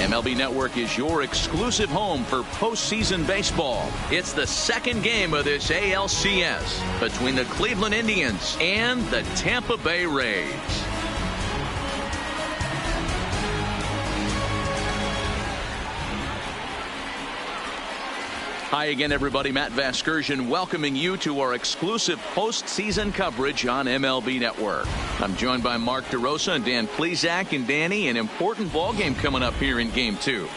MLB Network is your exclusive home for postseason baseball. It's the second game of this ALCS between the Cleveland Indians and the Tampa Bay Rays. Hi again, everybody. Matt Vasgersian welcoming you to our exclusive postseason coverage on MLB Network. I'm joined by Mark DeRosa and Dan Plesac. And Danny, an important ball game coming up here in Game 2.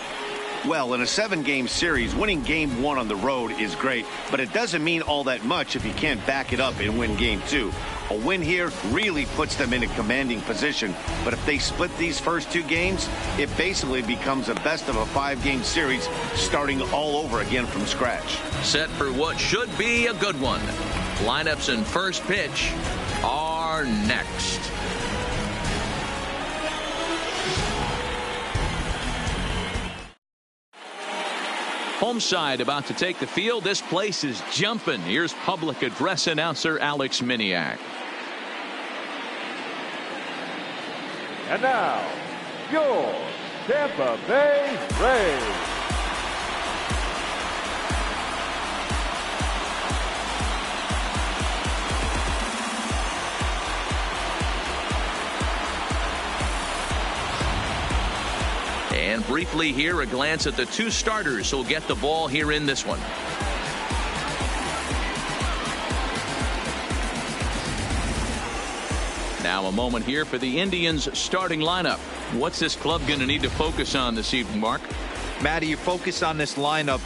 Well, in a 7-game series, winning Game 1 on the road is great, but it doesn't mean all that much if you can't back it up and win Game 2. A win here really puts them in a commanding position, but if they split these first 2 games, it basically becomes a best of a 5-game series starting all over again from scratch. Set for what should be a good one. Lineups and first pitch are next. Home side about to take the field. This place is jumping. Here's public address announcer Alex Miniak. And now, your Tampa Bay Rays. And briefly here, a glance at the 2 starters who'll get the ball here in this one. Now a moment here for the Indians starting lineup. What's this club going to need to focus on this evening, Mark? Matty, you focus on this lineup,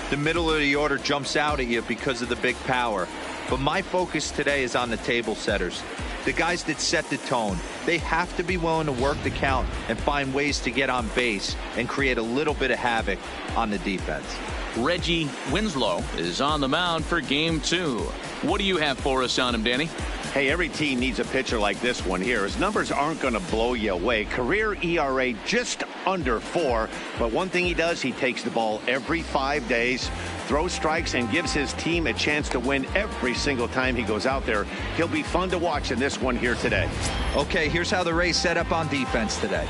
the middle of the order jumps out at you because of the big power. But my focus today is on the table setters. The guys that set the tone. They have to be willing to work the count and find ways to get on base and create a little bit of havoc on the defense. Reggie Winslow is on the mound for Game 2. What do you have for us on him, Danny? Hey, every team needs a pitcher like this one here. His numbers aren't going to blow you away. Career ERA just under 4. But one thing he does, he takes the ball every 5 days, throws strikes, and gives his team a chance to win every single time he goes out there. He'll be fun to watch in this one here today. Okay, here's how the Rays set up on defense today.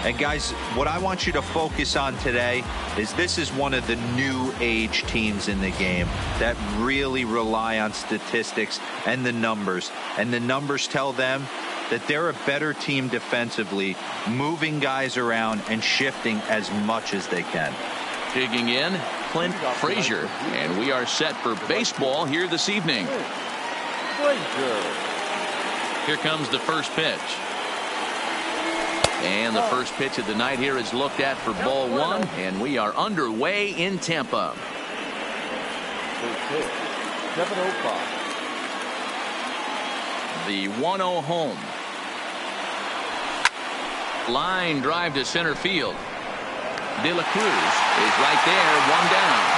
And guys, what I want you to focus on today is this is one of the new age teams in the game that really rely on statistics and the numbers. And the numbers tell them that they're a better team defensively, moving guys around and shifting as much as they can. Digging in, Clint Frazier, and we are set for baseball here this evening. Here comes the first pitch. And the first pitch of the night here is looked at for ball 1, and we are underway in Tampa. The 1-0 home. Line drive to center field. De La Cruz is right there, 1 down.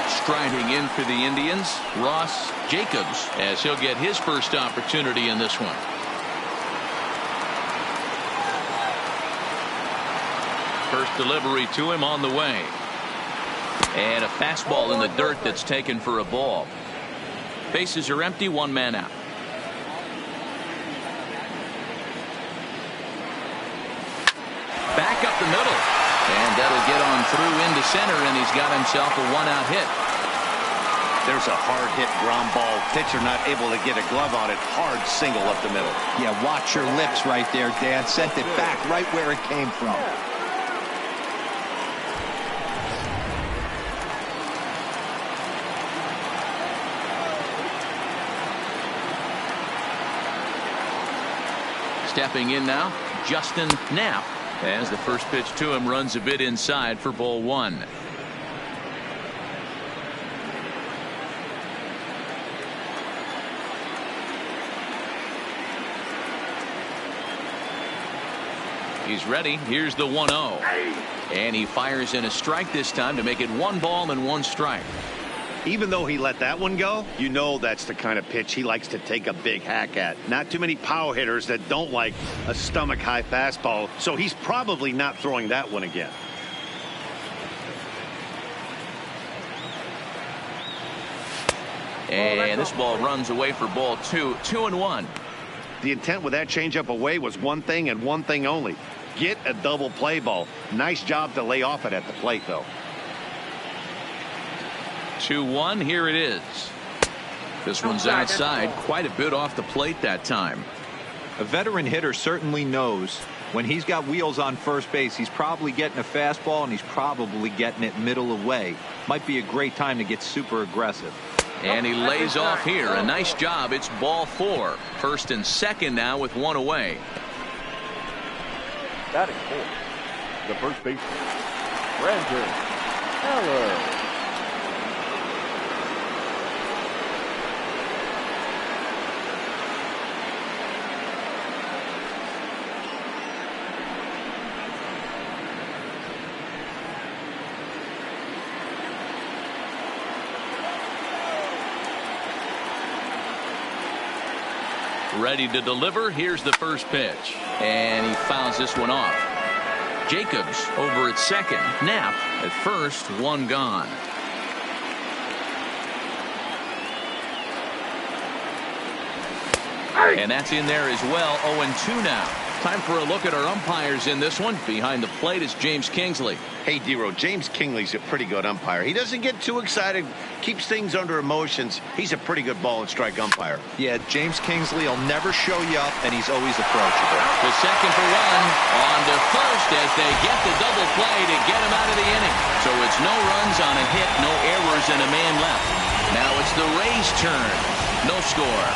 Striding in for the Indians, Ross Jacobs, as he'll get his first opportunity in this one. First delivery to him on the way. And a fastball in the dirt that's taken for a ball. Bases are empty, 1 man out. Back up the middle. And that'll get on through into center, and he's got himself a 1-out hit. There's a hard hit ground ball. Pitcher not able to get a glove on it. Hard single up the middle. Yeah, watch your lips right there, Dan. Sent it back right where it came from. Stepping in now, Justin Knapp, as the first pitch to him runs a bit inside for ball 1. He's ready. Here's the 1-0. And he fires in a strike this time to make it 1 ball and 1 strike. Even though he let that one go, you know that's the kind of pitch he likes to take a big hack at. Not too many power hitters that don't like a stomach-high fastball, so he's probably not throwing that one again. And this ball runs away for ball 2, 2-1. The intent with that changeup away was one thing and one thing only. Get a double play ball. Nice job to lay off it at the plate, though. 2-1. Here it is. This one's outside, quite a bit off the plate that time. A veteran hitter certainly knows when he's got wheels on first base, he's probably getting a fastball and he's probably getting it middle away. Might be a great time to get super aggressive. And he lays off here. A nice job. It's ball 4. First and second now with one away. Batting fourth, the first baseman, Brandon Heller. Ready to deliver. Here's the first pitch. And he fouls this one off. Jacobs over at second. Knapp at first. One gone. And that's in there as well. 0-2 now. Time for a look at our umpires in this one. Behind the plate is James Kingsley. Hey, D-Row, James Kingsley's a pretty good umpire. He doesn't get too excited, keeps things under emotions. He's a pretty good ball and strike umpire. Yeah, James Kingsley will never show you up, and he's always approachable. The second for one. On to first as they get the double play to get him out of the inning. So it's no runs on a hit, no errors, and a man left. Now it's the Rays' turn. No score.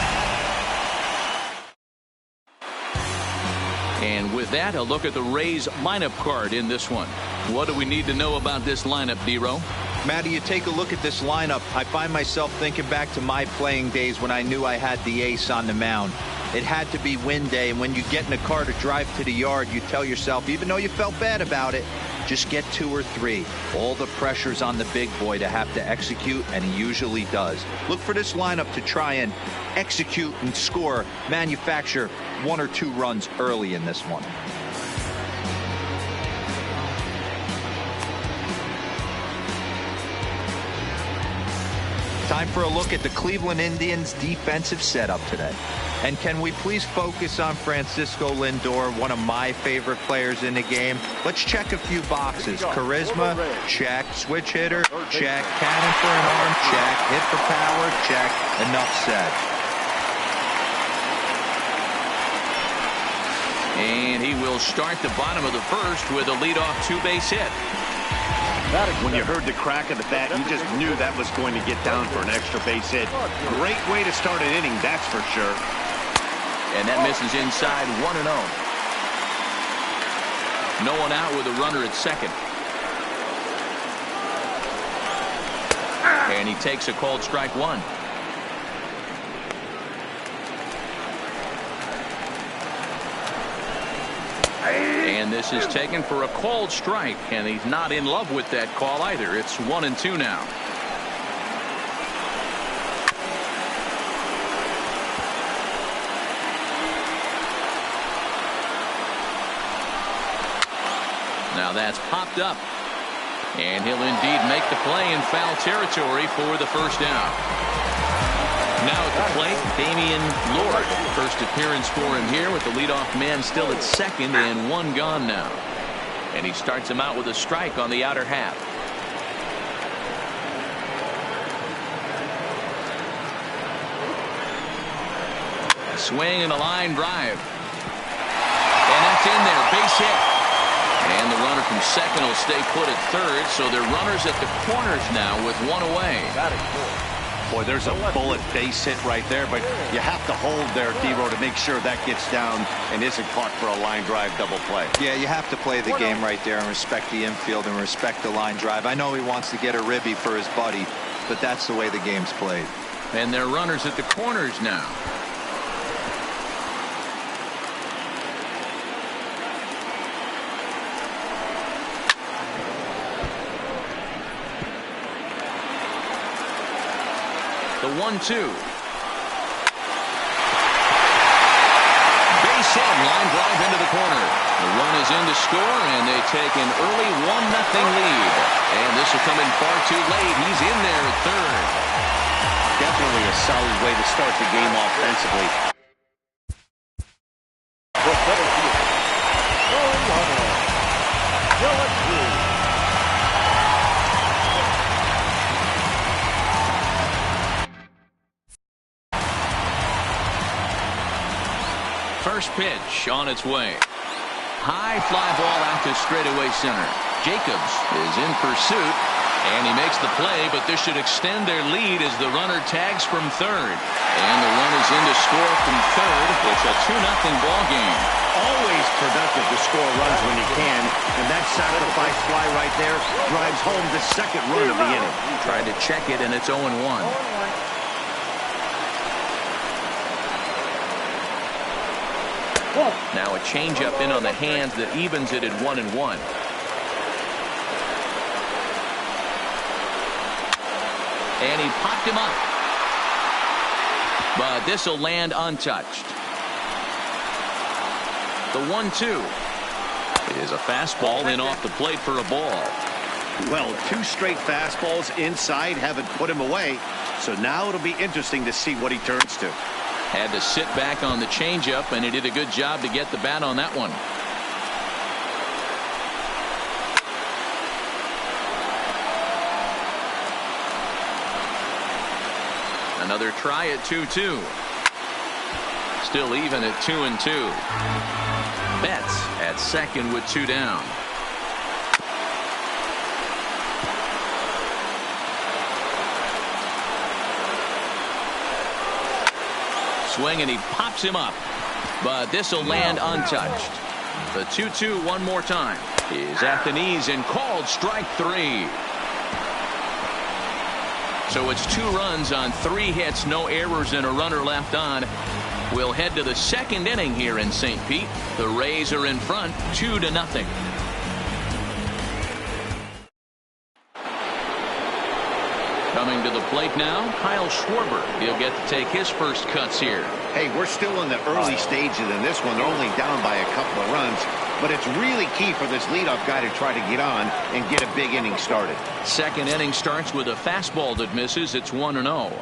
And with that, a look at the Rays lineup card in this one. What do we need to know about this lineup, D-Row? Matty, you take a look at this lineup. I find myself thinking back to my playing days when I knew I had the ace on the mound. It had to be win day, and when you get in a car to drive to the yard, you tell yourself, even though you felt bad about it, just get 2 or 3. All the pressure's on the big boy to have to execute, and he usually does. Look for this lineup to try and execute and score, manufacture 1 or 2 runs early in this one. Time for a look at the Cleveland Indians defensive setup today. And can we please focus on Francisco Lindor, one of my favorite players in the game? Let's check a few boxes. Charisma, check. Switch hitter, check. Cannon for an arm, check. Hit for power, check. Enough said. And he will start the bottom of the first with a leadoff 2-base hit. When you heard the crack of the bat, you just knew that was going to get down for an extra base hit. Great way to start an inning, that's for sure. And that misses inside. 1-0. No one out with a runner at second. And he takes a called strike 1. And this is taken for a called strike, and he's not in love with that call either. It's 1-2 now. Now that's popped up, and he'll indeed make the play in foul territory for the first out. Now at the plate, Damian Lord. First appearance for him here with the leadoff man still at second and 1 gone now. And he starts him out with a strike on the outer half. A swing and a line drive. And that's in there. Base hit. And the runner from second will stay put at third. So they're runners at the corners now with 1 away. Boy, there's a bullet base hit right there, but you have to hold there, D-Row, to make sure that gets down and isn't caught for a line drive double play. Yeah, you have to play the game right there and respect the infield and respect the line drive. I know he wants to get a ribby for his buddy, but that's the way the game's played. And they're runners at the corners now. The 1-2. Base hit, line drive into the corner. The run is in to score, and they take an early 1-0 lead. And this will come in far too late. He's in there at third. Definitely a solid way to start the game offensively. The center field. Throwing runner. Alcs G2. First pitch on its way. High fly ball out to straightaway center. Jacobs is in pursuit, and he makes the play, but this should extend their lead as the runner tags from third. And the run is in to score from third. It's a 2-0 ball game. Always productive to score runs when you can, and that sacrifice fly right there drives home the second run of the inning. Tried to check it, and it's 0-1. Now a changeup in on the hands that evens it at 1-1. And he popped him up. But this will land untouched. The 1-2 is a fastball in off the plate for a ball. Well, 2 straight fastballs inside haven't put him away, so now it'll be interesting to see what he turns to. Had to sit back on the changeup, and he did a good job to get the bat on that one. Another try at 2-2. Still even at 2-2. Betts at second with 2 down. Swing, and he pops him up, but this will land untouched. The 2-2 one more time is at the knees and called strike 3. So it's 2 runs on 3 hits, no errors, and a runner left on. We'll head to the second inning here in St. Pete. The Rays are in front 2-0. Coming to the plate now, Kyle Schwarber. He'll get to take his first cuts here. Hey, we're still in the early stages in this one. They're only down by a couple of runs, but it's really key for this leadoff guy to try to get on and get a big inning started. Second inning starts with a fastball that misses. It's 1-0.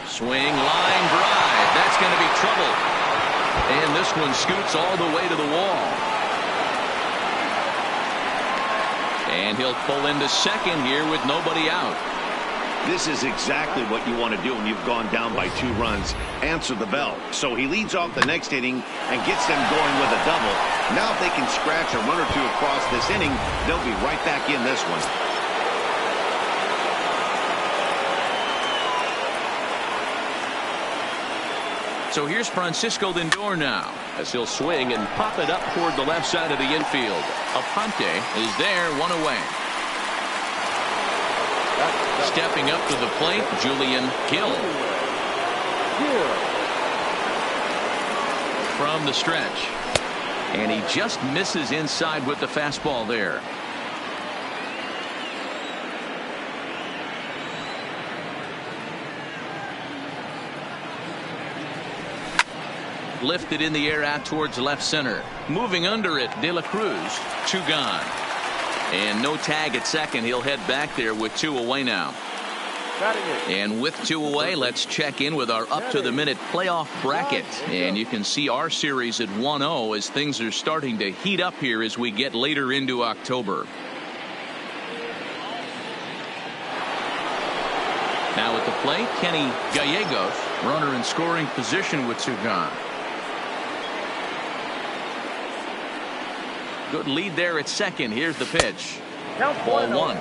Swing, line drive. That's going to be trouble. And this one scoots all the way to the wall. And he'll pull into second here with nobody out. This is exactly what you want to do when you've gone down by 2 runs. Answer the bell. So he leads off the next inning and gets them going with a double. Now if they can scratch a run or 2 across this inning, they'll be right back in this one. So here's Francisco Lindor now, as he'll swing and pop it up toward the left side of the infield. Aponte is there, 1 away. Stepping up to the plate, Julian Gill. From the stretch. And he just misses inside with the fastball there. Lifted in the air out towards left center. Moving under it, De La Cruz. 2 gone. And no tag at second. He'll head back there with 2 away now. And with 2 away, let's check in with our up-to-the-minute playoff bracket. And you can see our series at 1-0 as things are starting to heat up here as we get later into October. Now at the plate, Kenny Gallegos, runner in scoring position with 2 gone. Good lead there at second. Here's the pitch. Ball 1.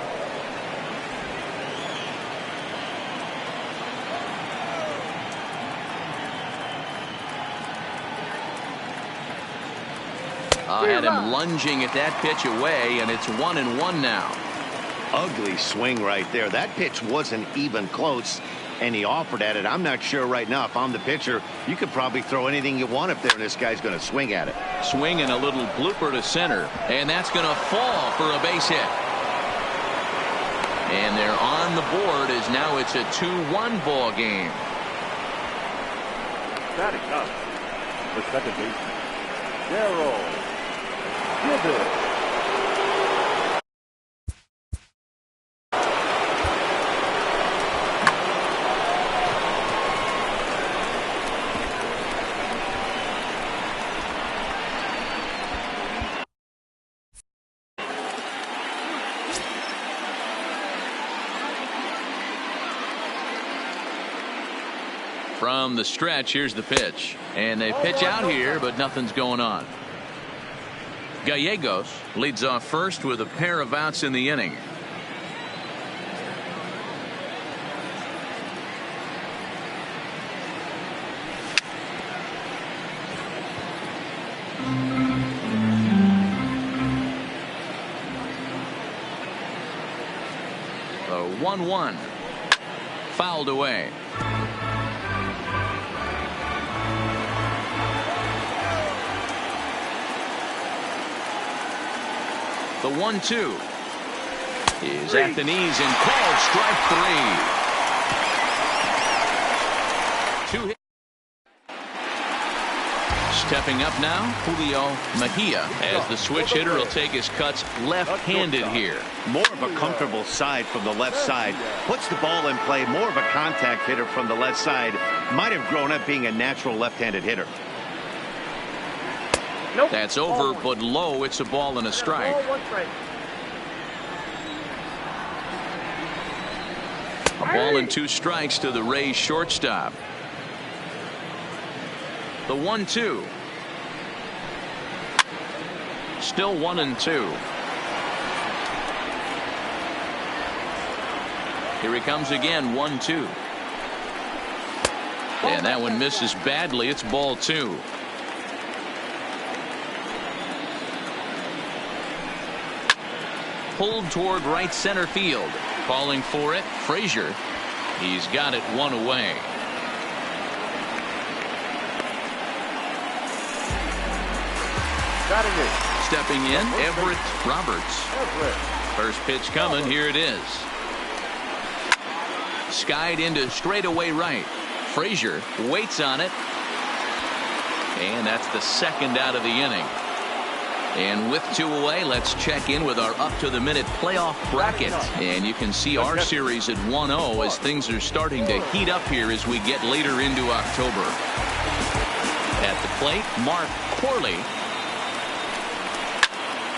Had him lunging at that pitch away, and it's 1-1 now. Ugly swing right there. That pitch wasn't even close, and he offered at it. I'm not sure right now if I'm the pitcher. You could probably throw anything you want up there, and this guy's going to swing at it. Swing and a little blooper to center, and that's going to fall for a base hit. And they're on the board as now it's a 2-1 ball game. Batting up, the second baseman, Darryl. From the stretch, here's the pitch. And they pitch out here, but nothing's going on. Gallegos leads off first with a pair of outs in the inning. The 1-1 fouled away. The 1-2 is at the knees and called strike 3. 2 hits. Stepping up now, Julio Mejia, as the switch hitter will take his cuts left-handed here. More of a comfortable side from the left side. Puts the ball in play. More of a contact hitter from the left side. Might have grown up being a natural left-handed hitter. Nope. That's over, but low. It's a ball and a strike. A ball and 2 strikes to the Rays shortstop. The 1-2. Still 1-2. Here he comes again. 1-2. And that one misses badly. It's ball 2. Pulled toward right center field. Calling for it, Frazier. He's got it 1 away. Stepping in, Everett Roberts. First pitch coming. Here it is. Skied into straightaway right. Frazier waits on it. And that's the second out of the inning. And with 2 away, let's check in with our up-to-the-minute playoff bracket. And you can see our series at 1-0 as things are starting to heat up here as we get later into October. At the plate, Mark Corley.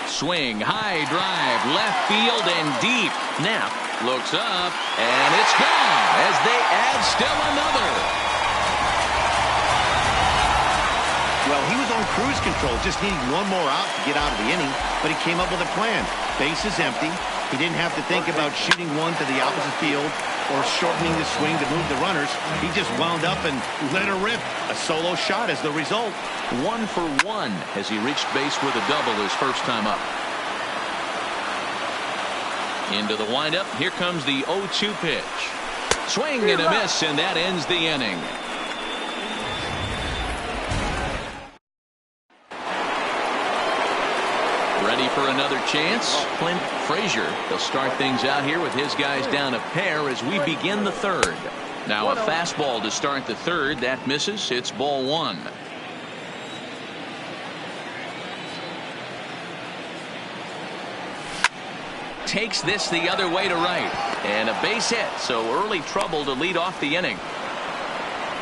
Swing, high drive, left field and deep. Knapp looks up, and it's gone as they add still another. Well, he was on cruise control, just needing 1 more out to get out of the inning, but he came up with a plan. Base is empty. He didn't have to think about shooting one to the opposite field or shortening the swing to move the runners. He just wound up and let her rip. A solo shot is the result. 1 for 1 as he reached base with a double his first time up. Into the windup. Here comes the 0-2 pitch. Swing and a miss, and that ends the inning. Ready for another chance? Clint Frazier. They'll start things out here with his guys down a pair as we begin the third. Now a fastball to start the third. That misses. It's ball 1. Takes this the other way to right. And a base hit. So early trouble to lead off the inning.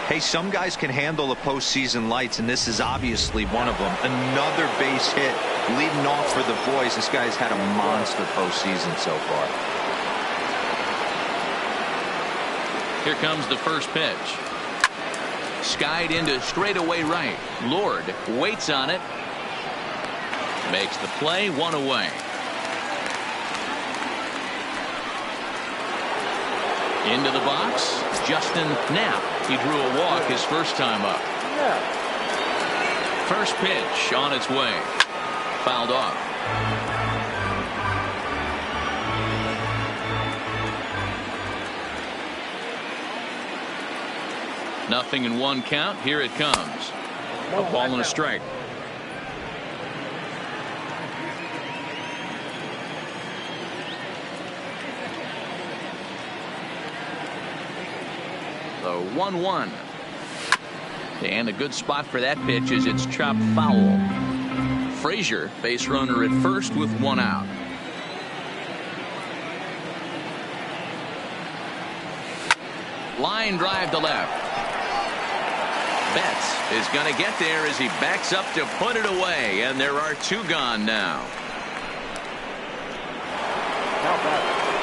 Hey, some guys can handle the postseason lights, and this is obviously one of them. Another base hit leading off for the boys. This guy's had a monster postseason so far. Here comes the first pitch. Skied into straightaway right. Lord waits on it. Makes the play. 1 away. Into the box, Justin Knapp. He drew a walk his first time up. First pitch on its way. Fouled off. Nothing in 1 count. Here it comes. A ball and a strike. The 1-1. And a good spot for that pitch is it's chopped foul. Frazier, base runner at first with 1 out. Line drive to left. Betts is going to get there as he backs up to put it away, and there are 2 gone now.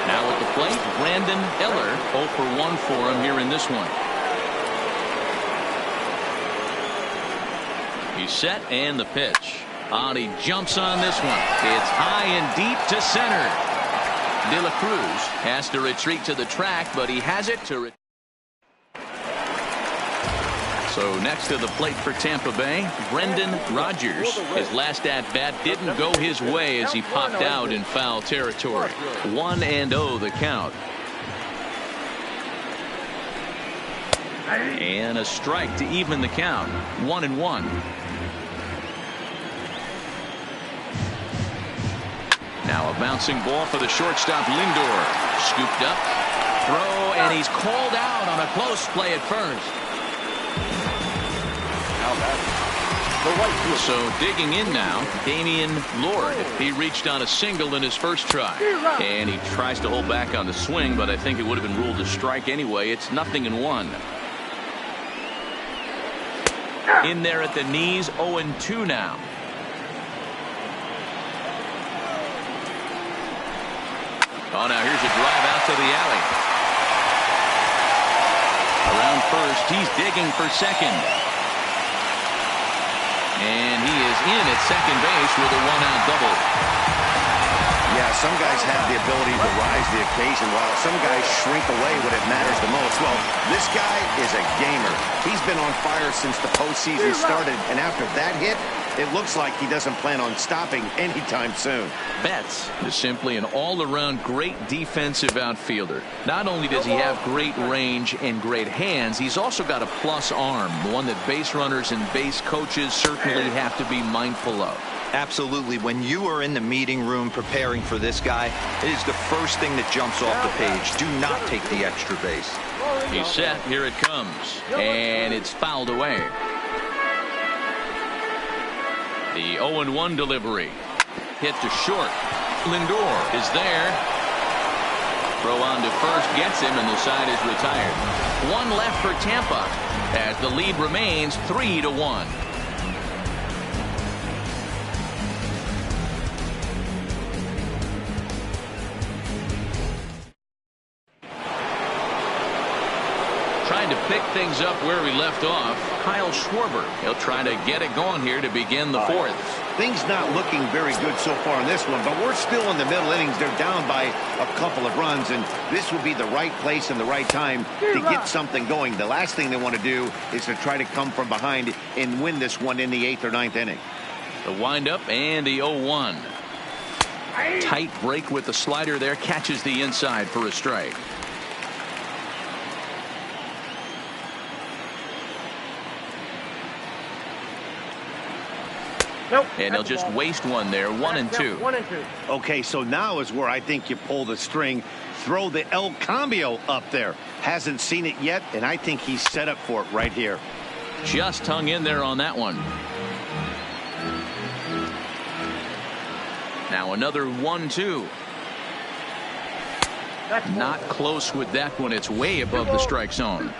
Now at the plate, Brandon Eller. 0 for 1 for him here in this one. He's set and the pitch. And he jumps on this one. It's high and deep to center. De La Cruz has to retreat to the track, but he has it to. So next to the plate for Tampa Bay, Brendan Rodgers. His last at bat didn't go his way as he popped out in foul territory. 1-0 the count. And a strike to even the count. 1-1. Now a bouncing ball for the shortstop Lindor. Scooped up. Throw, and he's called out on a close play at first. So digging in now, Damian Lord. He reached on a single in his first try. And he tries to hold back on the swing, but I think it would have been ruled a strike anyway. It's 0-1. In there at the knees, 0-2 now. Oh, now here's a drive out to the alley. Around first, he's digging for second. And he is in at second base with a one-out double. Yeah, some guys have the ability to rise to the occasion while some guys shrink away when it matters the most. Well, this guy is a gamer. He's been on fire since the postseason started, and after that hit, it looks like he doesn't plan on stopping anytime soon. Betts is simply an all-around great defensive outfielder. Not only does he have great range and great hands, he's also got a plus arm, one that base runners and base coaches certainly have to be mindful of. Absolutely. When you are in the meeting room preparing for this guy, it is the first thing that jumps off the page. Do not take the extra base. He's set. Here it comes. And it's fouled away. The 0-1 delivery. Hit to short. Lindor is there. Throw on to first gets him, and the side is retired. One left for Tampa as the lead remains 3-1. Trying to pick things up where we left off, Kyle Schwarber. He'll try to get it going here to begin the fourth. Things not looking very good so far in this one, but we're still in the middle innings. They're down by a couple of runs, and this would be the right place and the right time to get something going. The last thing they want to do is to try to come from behind and win this one in the 8th or 9th inning. The windup and the 0-1. Tight break with the slider there, catches the inside for a strike. Nope. And they'll just waste one there. 1-2. 1-2. Okay, so now is where I think you pull the string. Throw the El Cambio up there. Hasn't seen it yet, and I think he's set up for it right here. Just hung in there on that one. Now another 1-2. Not close with that one. It's way above the strike zone.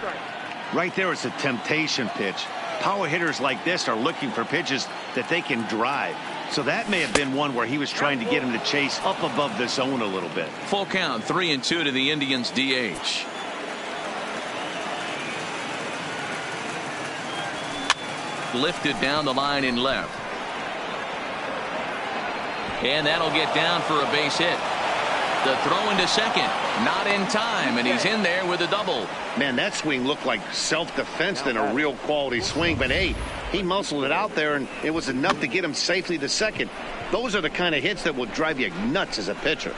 Right there, it's a temptation pitch. Power hitters like this are looking for pitches that they can drive. So that may have been one where he was trying to get him to chase up above the zone a little bit. Full count, 3-2 to the Indians DH. Lifted down the line in left. And that'll get down for a base hit. The throw into second, not in time, and he's in there with a double. Man, that swing looked like self-defense than a real quality swing, but hey, he muscled it out there, and it was enough to get him safely to second. Those are the kind of hits that will drive you nuts as a pitcher.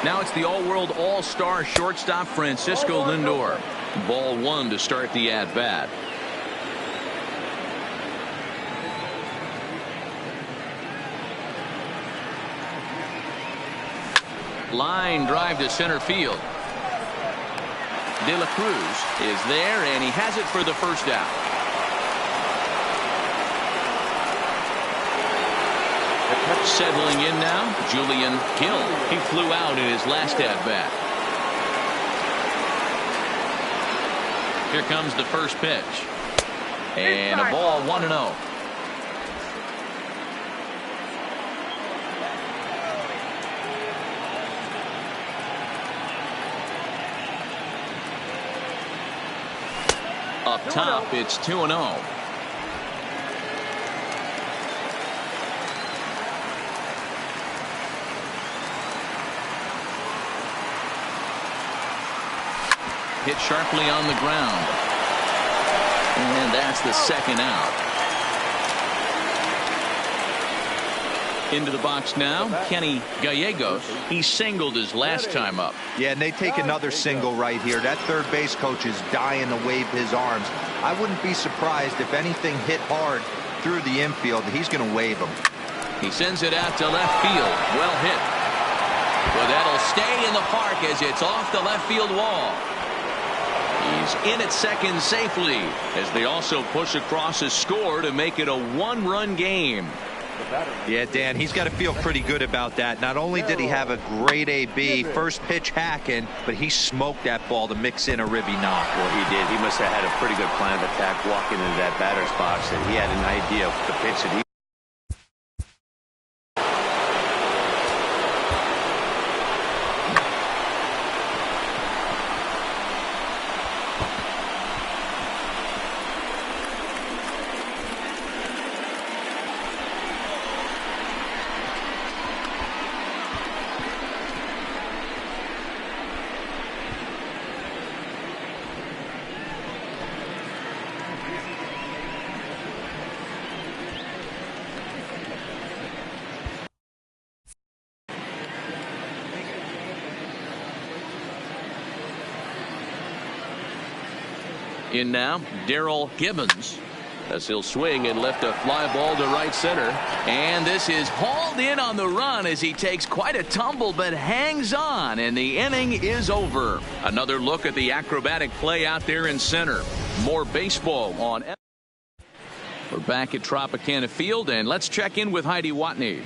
Now it's the all-world all-star shortstop Francisco Lindor. Ball one to start the at-bat. Line drive to center field. De La Cruz is there, and he has it for the first out. Settling in now, Julian Hill. He flew out in his last at-bat. Here comes the first pitch. And a ball, 1-0. Up top, it's 2-0. Hit sharply on the ground. And that's the second out. Into the box now, Kenny Gallegos. He singled his last time up. Yeah, and they take another single right here. That third base coach is dying to wave his arms. I wouldn't be surprised if anything hit hard through the infield. He's going to wave them. He sends it out to left field. Well hit. But that'll stay in the park as it's off the left field wall. He's in at second safely as they also push across his score to make it a one-run game. Yeah, Dan, he's got to feel pretty good about that. Not only did he have a great AB, first pitch hacking, but he smoked that ball to mix in a ribby knock. Well, he did. He must have had a pretty good plan of attack walking into that batter's box, and he had an idea of the pitch that he. In now, Darrell Gibbons, as he'll swing and lift a fly ball to right center. And this is hauled in on the run as he takes quite a tumble but hangs on, and the inning is over. Another look at the acrobatic play out there in center. More baseball on. We're back at Tropicana Field, and let's check in with Heidi Watney.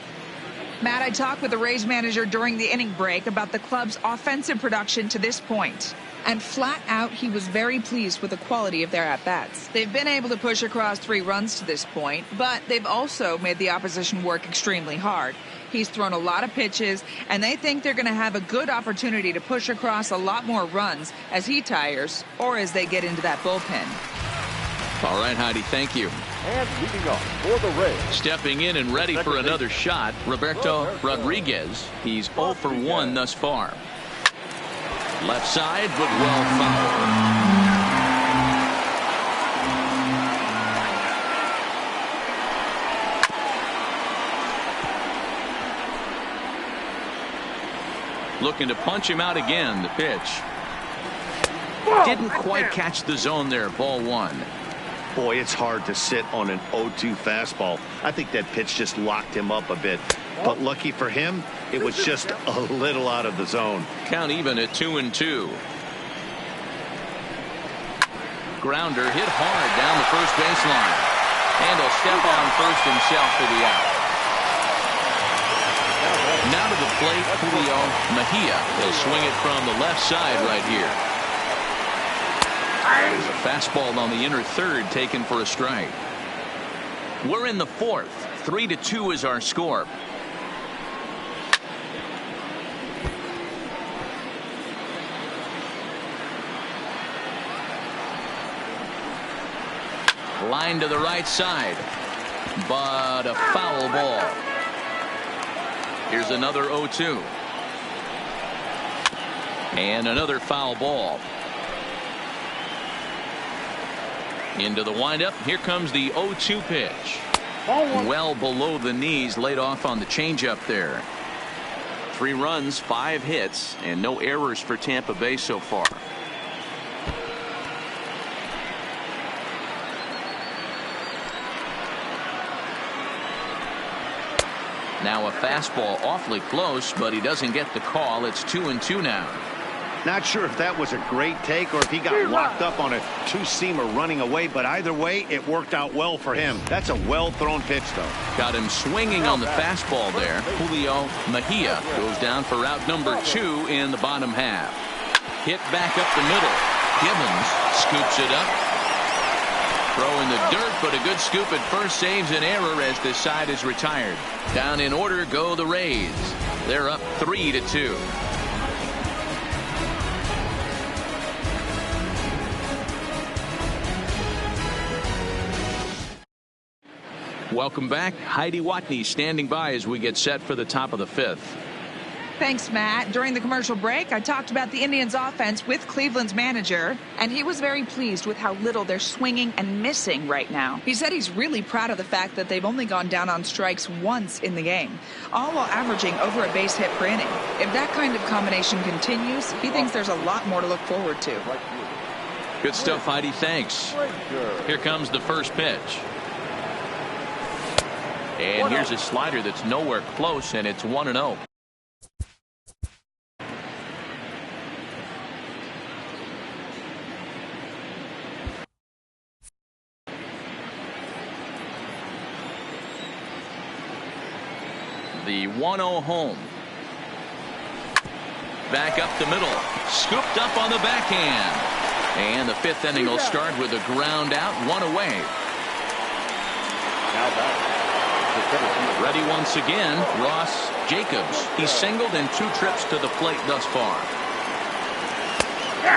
Matt, I talked with the Rays manager during the inning break about the club's offensive production to this point. And flat out, he was very pleased with the quality of their at-bats. They've been able to push across 3 runs to this point, but they've also made the opposition work extremely hard. He's thrown a lot of pitches, and they think they're going to have a good opportunity to push across a lot more runs as he tires or as they get into that bullpen. All right, Heidi, thank you. And leading off for the Rays. Stepping in and ready for another shot, Roberto Rodriguez. He's 0 for 1 thus far. Left side, but well fouled. Looking to punch him out again. The pitch didn't quite catch the zone there. Ball 1. Boy, it's hard to sit on an 0-2 fastball. I think that pitch just locked him up a bit. But lucky for him, it was just a little out of the zone. Count even at 2-2. Grounder hit hard down the first baseline. And he'll step on first himself for the out. Now to the plate, Julio Mejia. He'll swing it from the left side right here. There's a fastball on the inner third taken for a strike. We're in the 4th. 3-2 is our score. Line to the right side, but a foul ball. Here's another 0-2. And another foul ball. Into the windup. Here comes the 0-2 pitch. Well below the knees, laid off on the changeup there. 3 runs, 5 hits, and no errors for Tampa Bay so far. Now a fastball awfully close, but he doesn't get the call. It's 2-2 now. Not sure if that was a great take or if he got locked up on a 2-seamer running away, but either way, it worked out well for him. That's a well-thrown pitch, though. Got him swinging on the fastball there. Julio Mejia goes down for route number 2 in the bottom half. Hit back up the middle. Gibbons scoops it up. Throw in the dirt, but a good scoop at first saves an error as this side is retired. Down in order go the Rays. They're up 3-2. Welcome back. Heidi Watney standing by as we get set for the top of the 5th. Thanks, Matt. During the commercial break, I talked about the Indians' offense with Cleveland's manager, and he was very pleased with how little they're swinging and missing right now. He said he's really proud of the fact that they've only gone down on strikes once in the game, all while averaging over a base hit per inning. If that kind of combination continues, he thinks there's a lot more to look forward to. Good stuff, Heidi. Thanks. Here comes the first pitch. And here's a slider that's nowhere close, and it's 1-0. The 1-0 home. Back up the middle. Scooped up on the backhand. And the 5th inning will start with a ground out, 1 away. Now back. Ready once again, Ross Jacobs. He's singled in 2 trips to the plate thus far.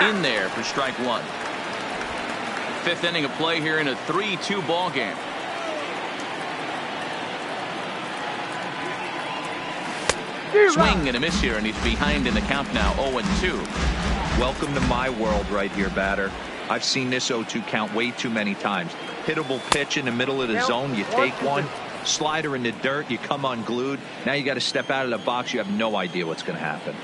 In there for strike 1. 5th inning of play here in a 3-2 ball game. Swing and a miss here, and he's behind in the count now, 0-2. Welcome to my world right here, batter. I've seen this 0-2 count way too many times. Hittable pitch in the middle of the zone, you take one. Slider in the dirt, you come unglued. Now you got to step out of the box. You have no idea what's going to happen.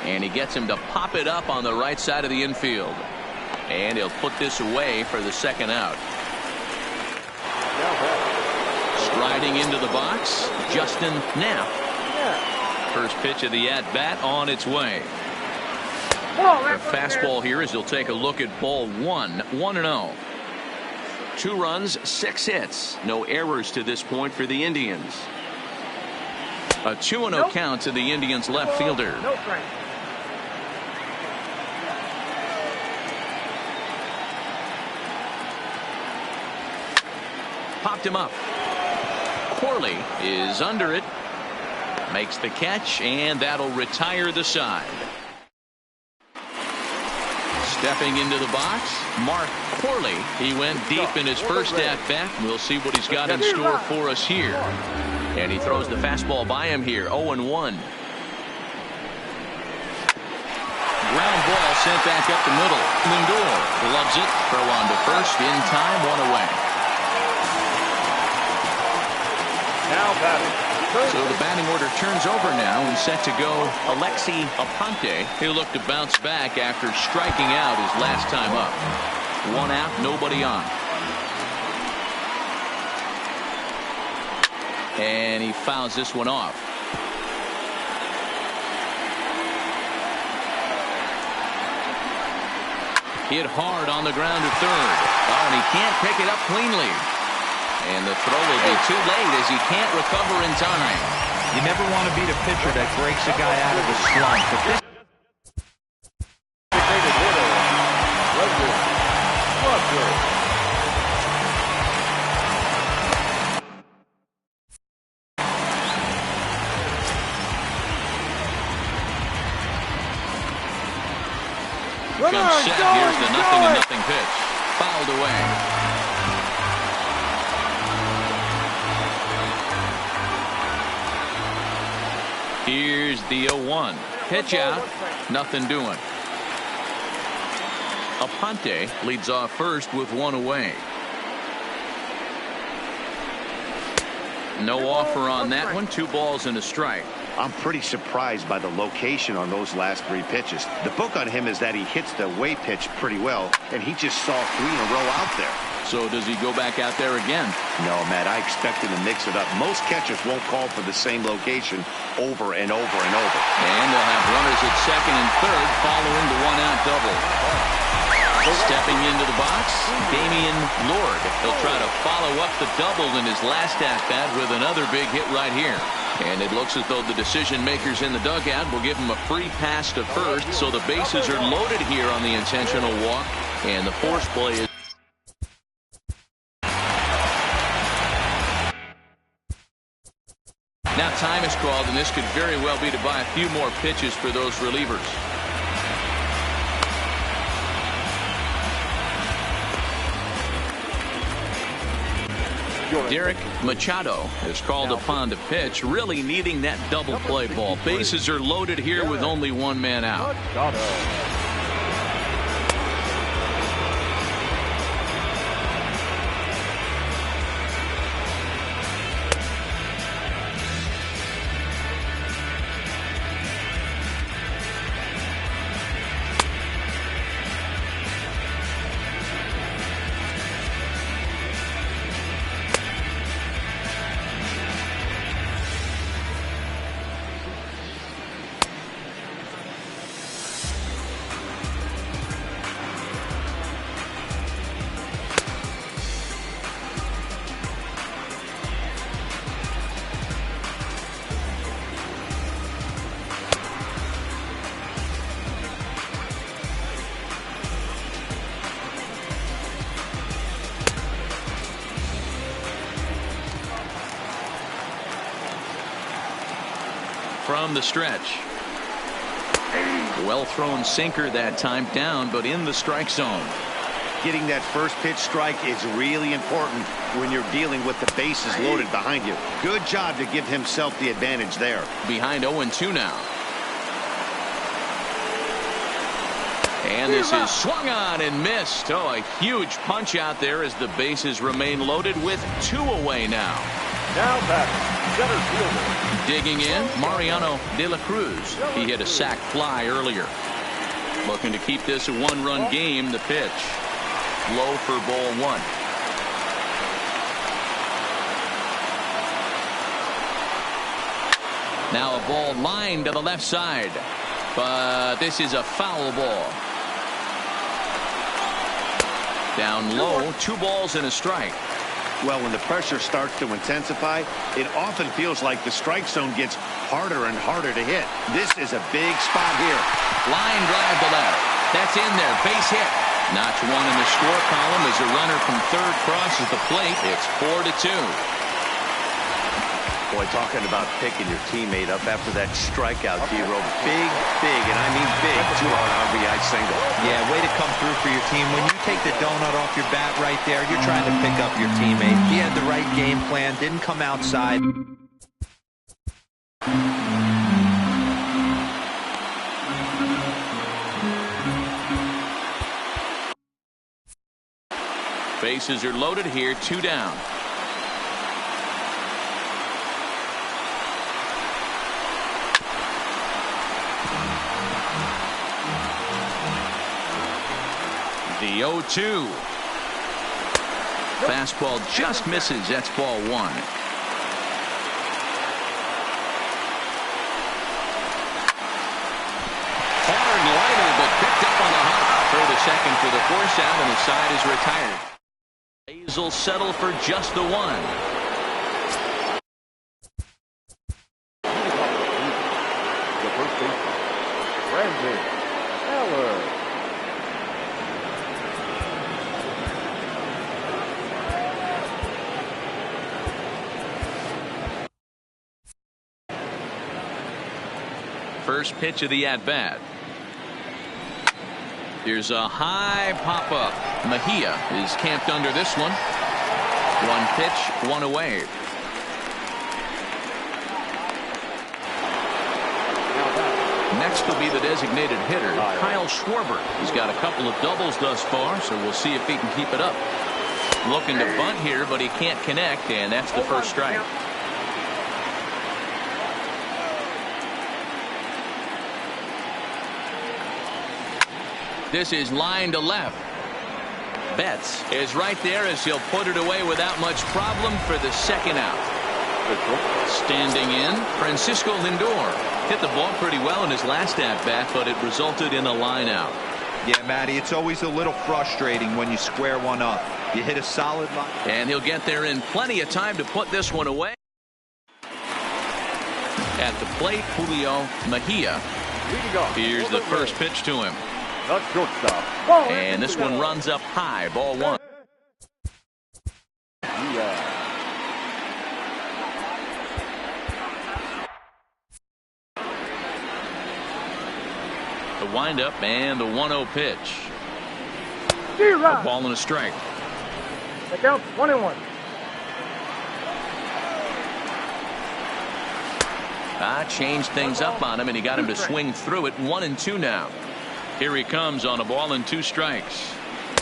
And he gets him to pop it up on the right side of the infield. And he'll put this away for the 2nd out. Striding into the box, Justin Knapp. First pitch of the at-bat on its way. The fastball here as he'll take a look at ball 1, 1-0. 2 runs, 6 hits. No errors to this point for the Indians. A 2-0 count to the Indians left fielder. Popped him up. Corley is under it. Makes the catch, and that'll retire the side. Stepping into the box, Mark Corley. He went deep in his first at-bat. We'll see what he's got in store for us here. And he throws the fastball by him here, 0-1. Ground ball sent back up the middle. Lindor loves it. Throw on to first in time, 1 away. Now batting. So the batting order turns over now and set to go Alcs G2. He'll look to bounce back after striking out his last time up. 1 out, nobody on. And he fouls this one off. Hit hard on the ground to third. Oh, and he can't pick it up cleanly. And the throw will be too late as he can't recover in time. You never want to beat a pitcher that breaks a guy out of a slump. Comes set. Here's the 0-0 pitch. Fouled away. Here's the 0-1. Pitch out. Nothing doing. Aponte leads off first with 1 away. No offer on that one. 2 balls and a strike. I'm pretty surprised by the location on those last 3 pitches. The book on him is that he hits the away pitch pretty well, and he just saw 3 in a row out there. So does he go back out there again? No, Matt, I expect him to mix it up. Most catchers won't call for the same location over and over and over. And they'll have runners at second and third following the 1-out double. Stepping into the box, Damian Lord. He'll try to follow up the double in his last at-bat with another big hit right here. And it looks as though the decision makers in the dugout will give him a free pass to first, so the bases are loaded here on the intentional walk. And the force play is now time is called, and this could very well be to buy a few more pitches for those relievers. Derek Machado is called upon to pitch, really needing that double play ball. Bases are loaded here with only one man out. From the stretch. Well thrown sinker that time, down but in the strike zone. Getting that first pitch strike is really important when you're dealing with the bases loaded behind you. Good job to give himself the advantage there. Behind 0-2 now. And this is swung on and missed. Oh, a huge punch out there as the bases remain loaded with 2 away now. Now back, center fielder. Digging in, Mariano De La Cruz. He hit a sac fly earlier. Looking to keep this a one-run game. The pitch. Low for ball 1. Now a ball lined to the left side. But this is a foul ball. Down low, 2 balls and a strike. Well, when the pressure starts to intensify, it often feels like the strike zone gets harder and harder to hit. This is a big spot here. Line drive to left. That's in there. Base hit. Notch 1 in the score column as a runner from third crosses the plate. It's 4-2. Boy, talking about picking your teammate up after that strikeout, T-Row. Big, and I mean big, 2-run RBI single. Yeah, way to come through for your team. When you take the donut off your bat right there, you're trying to pick up your teammate. He had the right game plan, didn't come outside. Bases are loaded here, 2 down. The 0-2. Fastball just misses. That's ball 1. Hard liner, but picked up on the hop for the second for the force out, and the side is retired. Hayes will settle for just the 1. The first baseman, Brandon Eller. First pitch of the at-bat. Here's a high pop-up. Mejia is camped under this one. 1 pitch, 1 away. Next will be the designated hitter, Kyle Schwarber. He's got a couple of doubles thus far, so we'll see if he can keep it up. Looking to bunt here, but he can't connect, and that's the first strike. This is line to left. Betts is right there as he'll put it away without much problem for the second out. Standing in, Francisco Lindor. Hit the ball pretty well in his last at-bat, but it resulted in a line out. Yeah, Matty, it's always a little frustrating when you square one up. You hit a solid line. And he'll get there in plenty of time to put this one away. At the plate, Julio Mejia. Here's the first pitch to him. And this one runs up high, ball 1. The windup and the 1-0 pitch. A ball and a strike. The count 21. Changed things up on him, and he got him to swing through it. 1-2 now. Here he comes on a ball and 2 strikes.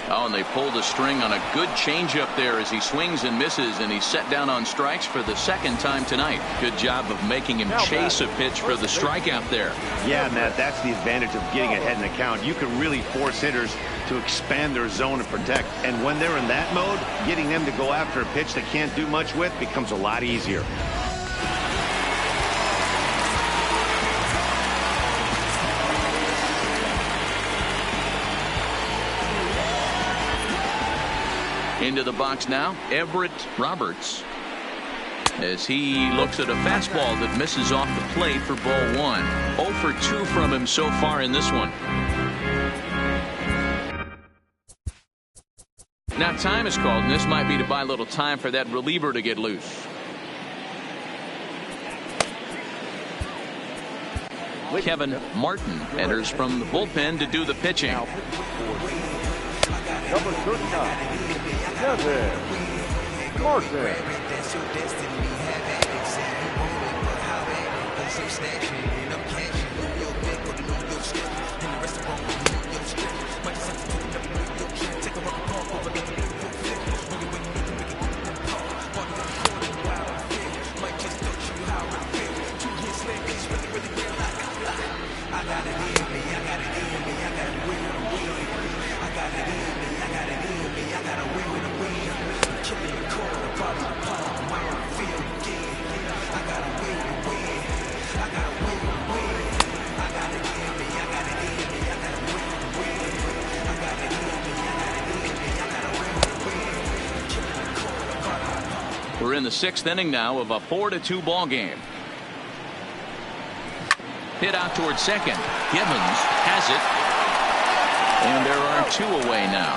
Oh, and they pulled the string on a good changeup there as he swings and misses, and he's set down on strikes for the 2nd time tonight. Good job of making him chase a pitch for the strikeout there. Yeah, Matt, that's the advantage of getting ahead in the count. You can really force hitters to expand their zone and protect. And when they're in that mode, getting them to go after a pitch they can't do much with becomes a lot easier. Into the box now, Everett Roberts, as he looks at a fastball that misses off the plate for ball 1. 0 for 2 from him so far in this one. Now time is called, and this might be to buy a little time for that reliever to get loose. Kevin Martin enters from the bullpen to do the pitching. Number 39, Kevin Martin. We're in the 6th inning now of a 4-2 ball game. Hit out towards second. Gibbons has it, and there are 2 away now.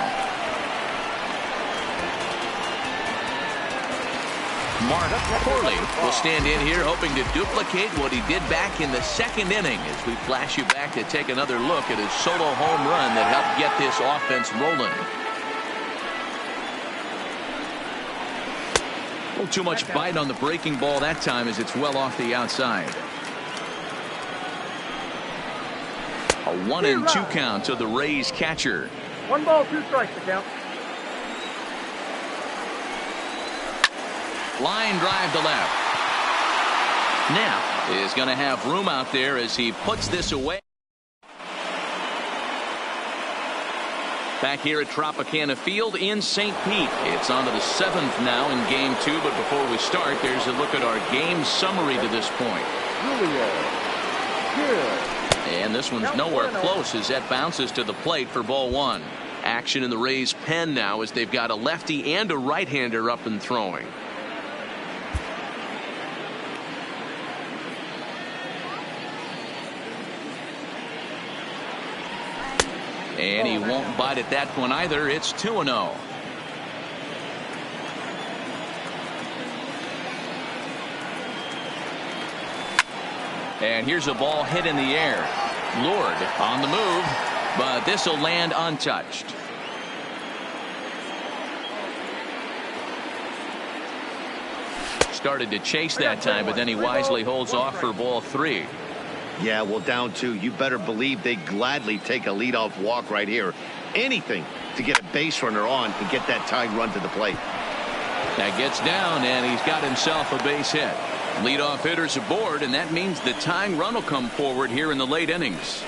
Mark Corley will stand in here hoping to duplicate what he did back in the 2nd inning as we flash you back to take another look at his solo home run that helped get this offense rolling. A little too much bite on the breaking ball that time as it's well off the outside. A 1-2 count to the Rays catcher. 1 ball, 2 strikes to count. Line drive to left. Knapp is going to have room out there as he puts this away. Back here at Tropicana Field in St. Pete. It's on to the 7th now in game 2, but before we start, there's a look at our game summary to this point. And this one's nowhere close as that bounces to the plate for ball 1. Action in the Rays' pen now as they've got a lefty and a right-hander up and throwing. And he won't bite at that one either. It's 2-0. And here's a ball hit in the air. Lord on the move, but this will land untouched. Started to chase that time, but then he wisely holds off for ball 3. Yeah, well, down 2, you better believe they gladly take a leadoff walk right here. Anything to get a base runner on and get that tying run to the plate. That gets down, and he's got himself a base hit. Leadoff hitters aboard, and that means the tying run will come forward here in the late innings.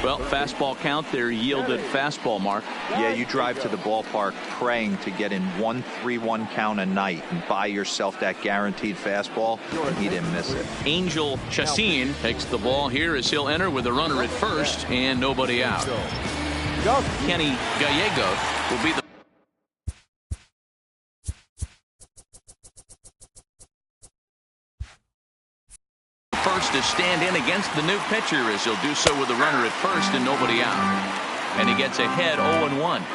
Well, fastball count, their yielded fastball, Mark. Yeah, you drive to the ballpark praying to get in 1-3-1 count a night and buy yourself that guaranteed fastball, and he didn't miss it. Angel Chassin takes the ball here as he'll enter with a runner at first and nobody out. Kenny Gallegos will be the first to stand in against the new pitcher as he'll do so with a runner at first and nobody out. And he gets ahead 0-1.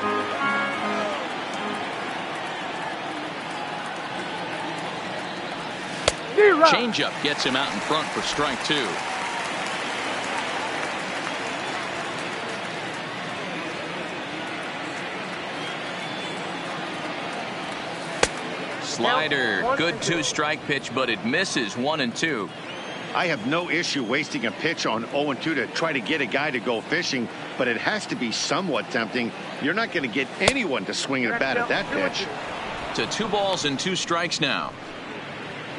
Changeup gets him out in front for strike 2. Slider, good 2-strike pitch, but it misses. 1-2. I have no issue wasting a pitch on 0-2 to try to get a guy to go fishing, but it has to be somewhat tempting. You're not going to get anyone to swing at a bat at that pitch. To 2 balls and 2 strikes now.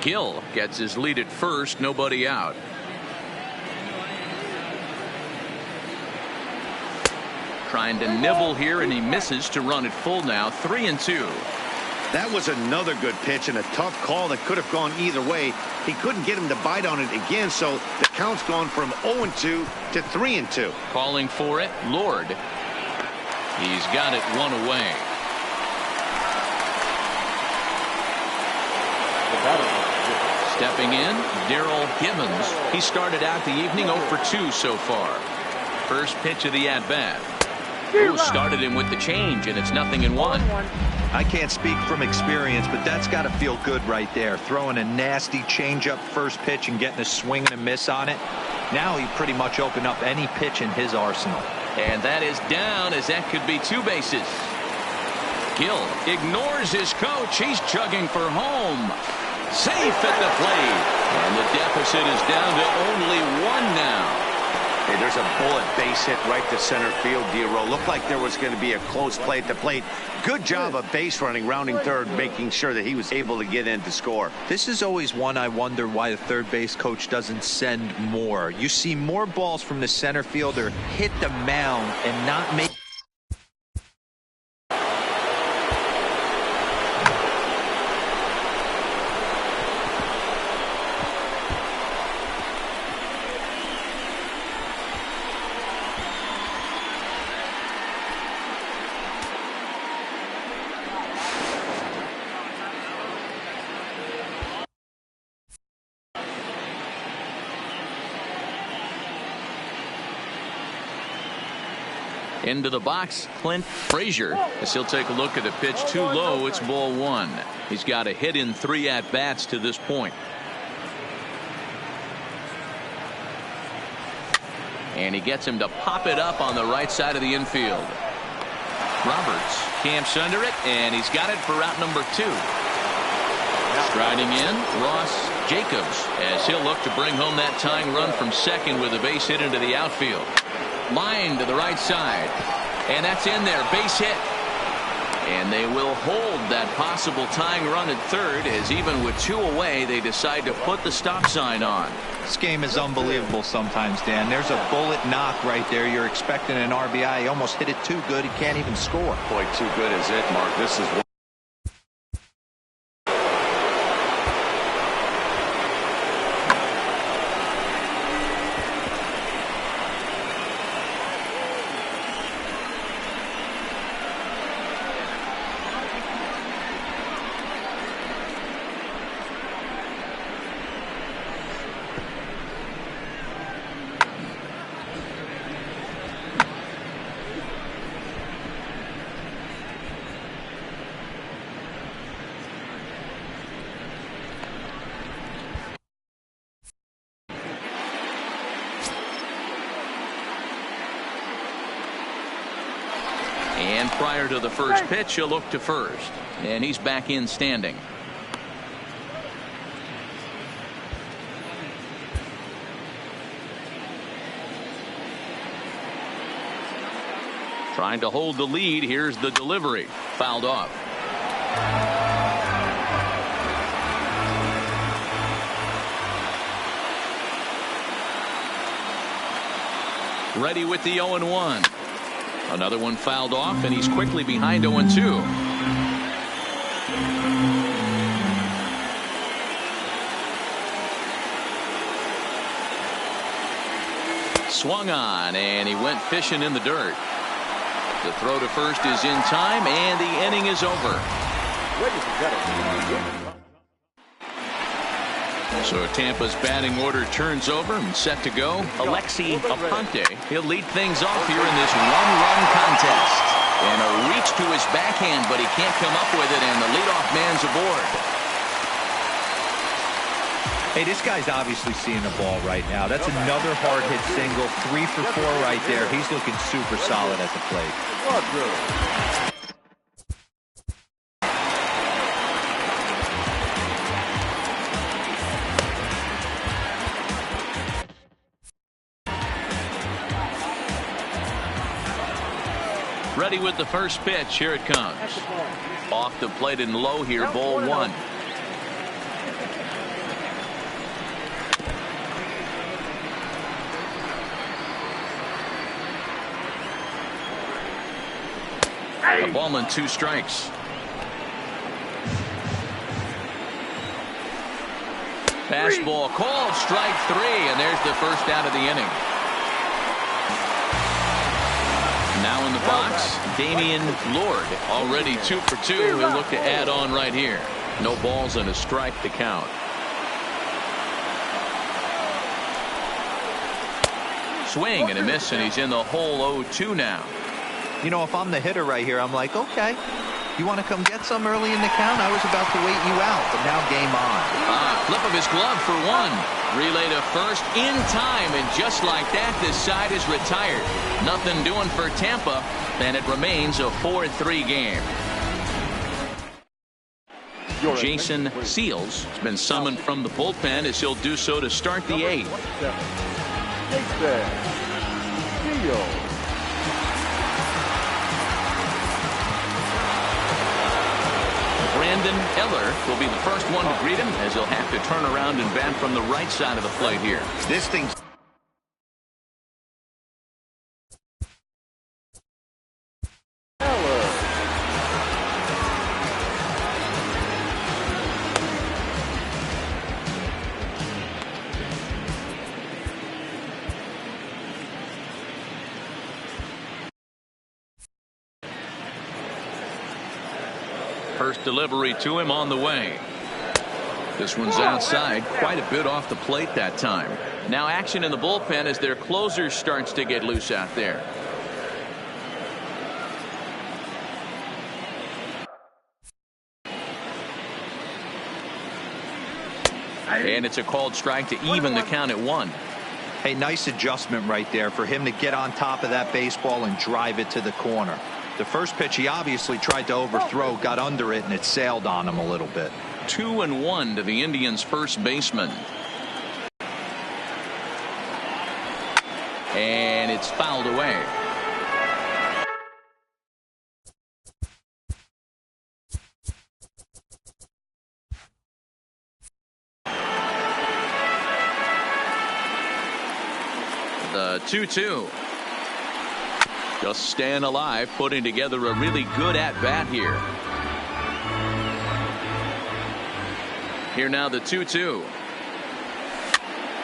Gill gets his lead at first, nobody out. Trying to nibble here, and he misses to run it full now. 3-2. That was another good pitch and a tough call that could have gone either way. He couldn't get him to bite on it again, so the count's gone from 0-2 to 3-2. Calling for it, Lord. He's got it 1 away. Stepping in, Darrell Gibbons. He started out the evening 0 for 2 so far. First pitch of the at-bat. Started him with the change, and it's 0-1. I can't speak from experience, but that's got to feel good right there. Throwing a nasty changeup first pitch and getting a swing and a miss on it. Now he pretty much opened up any pitch in his arsenal. And that is down, as that could be 2 bases. Gill ignores his coach. He's chugging for home. Safe at the plate. And the deficit is down to only 1 now. Hey, there's a bullet base hit right to center field, D'Aro. Looked like there was going to be a close play at the plate. Good job of base running, rounding third, making sure that he was able to get in to score. This is always one I wonder why the third base coach doesn't send more. You see more balls from the center fielder hit the mound and not make. Into the box, Clint Frazier, as he'll take a look at a pitch too low. It's ball 1. He's got a hit in 3 at-bats to this point. And he gets him to pop it up on the right side of the infield. Roberts camps under it, and he's got it for route number 2. Striding in, Ross Jacobs, as he'll look to bring home that tying run from second with a base hit into the outfield. Line to the right side, and that's in there. Base hit, and they will hold that possible tying run at third, as even with 2 away they decide to put the stop sign on. This game is unbelievable sometimes, Dan. There's a bullet knock right there. You're expecting an RBI. He almost hit it too good. He can't even score. Boy, too good is it, Mark. This is And prior to the first pitch, he'll look to first. And he's back in standing. Trying to hold the lead. Here's the delivery. Fouled off. Ready with the 0-1. Another one fouled off, and he's quickly behind 0-2. Swung on, and he went fishing in the dirt. The throw to first is in time, and the inning is over. So Tampa's batting order turns over and set to go. Alcs G2. He'll lead things off here in this one-run contest. And a reach to his backhand, but he can't come up with it, and the leadoff man's aboard. Hey, this guy's obviously seeing the ball right now. That's another hard hit single. 3 for 4 right there. He's looking super solid at the plate. Ready with the first pitch. Here it comes. Off the plate and low here. Ball one. A ball and 2 strikes. Fastball called, strike 3, and there's the first out of the inning. Now in the box, Damian Lord, already 2 for 2. He'll look to add on right here. No balls and a strike to count. Swing and a miss, and he's in the hole 0-2 now. You know, if I'm the hitter right here, I'm like, okay, you want to come get some early in the count? I was about to wait you out, but now game on. Flip of his glove for 1. Relay to first in time, and just like that, this side is retired. Nothing doing for Tampa, and it remains a 4-3 game. Jason Seals has been summoned from the bullpen as he'll do so to start the 8th. Brandon Eller will be the first one to greet him, as he'll have to turn around and bat from the right side of the plate here. This thing's First delivery to him on the way. This one's outside, quite a bit off the plate that time. Now action in the bullpen as their closer starts to get loose out there. And it's a called strike to even the count at 1. Hey, nice adjustment right there for him to get on top of that baseball and drive it to the corner. The first pitch he obviously tried to overthrow, got under it, and it sailed on him a little bit. 2-1 to the Indians' first baseman. And it's fouled away. The 2-2. Just staying alive, putting together a really good at-bat here. Here now the 2-2.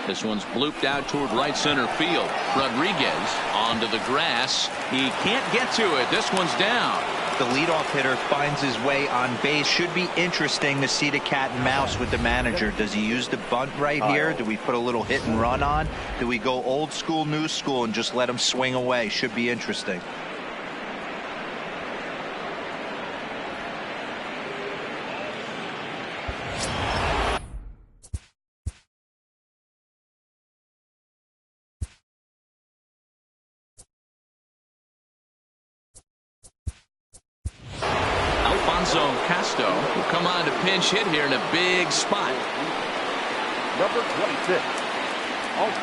This one's blooped out toward right center field. Rodriguez onto the grass. He can't get to it. This one's down. The leadoff hitter finds his way on base. Should be interesting to see the cat and mouse with the manager. Does he use the bunt right here? Do we put a little hit and run on? Do we go old school, new school, and just let him swing away? Should be interesting. Casto will come on to pinch hit here in a big spot. Number 26, Alcs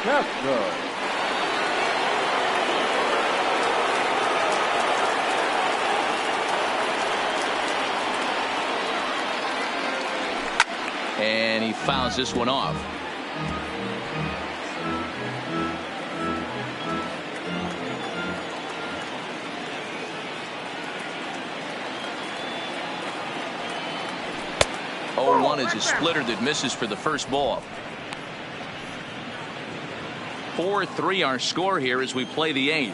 G2. And he fouls this one off. One is a splitter that misses for the first ball. 4-3 our score here as we play the 8th.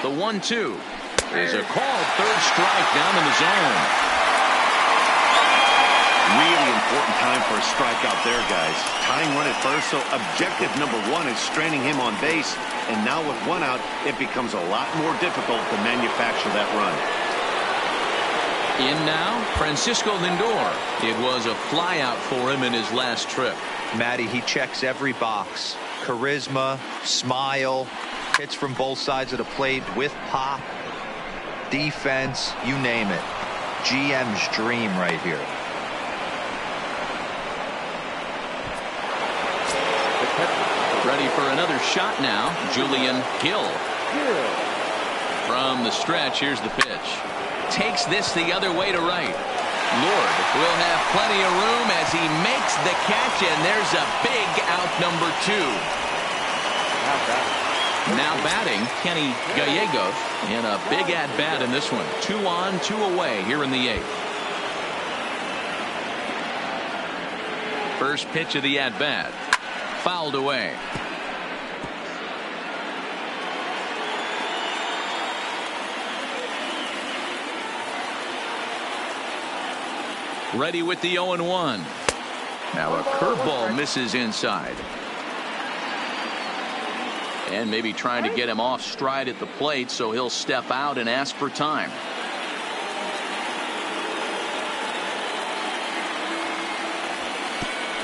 The 1-2 is a called third strike down in the zone. Really important time for a strikeout there, guys. Tying run at first, so objective number 1 is straining him on base. And now with 1 out, it becomes a lot more difficult to manufacture that run. In now, Francisco Lindor. It was a flyout for him in his last trip. Matty, he checks every box. Charisma, smile, Hits from both sides of the plate with pop, defense, you name it. GM's dream right here. Ready for another shot now. Julian Hill. From the stretch, here's the pitch. Takes this the other way to right. Lord will have plenty of room as he makes the catch, and there's a big out number 2. Now batting, Kenny Gallegos in a big at-bat in this one. 2 on, 2 away here in the 8th. First pitch of the at-bat. Fouled away. Ready with the 0-1. Now a curveball misses inside. And maybe trying to get him off stride at the plate, so he'll step out and ask for time.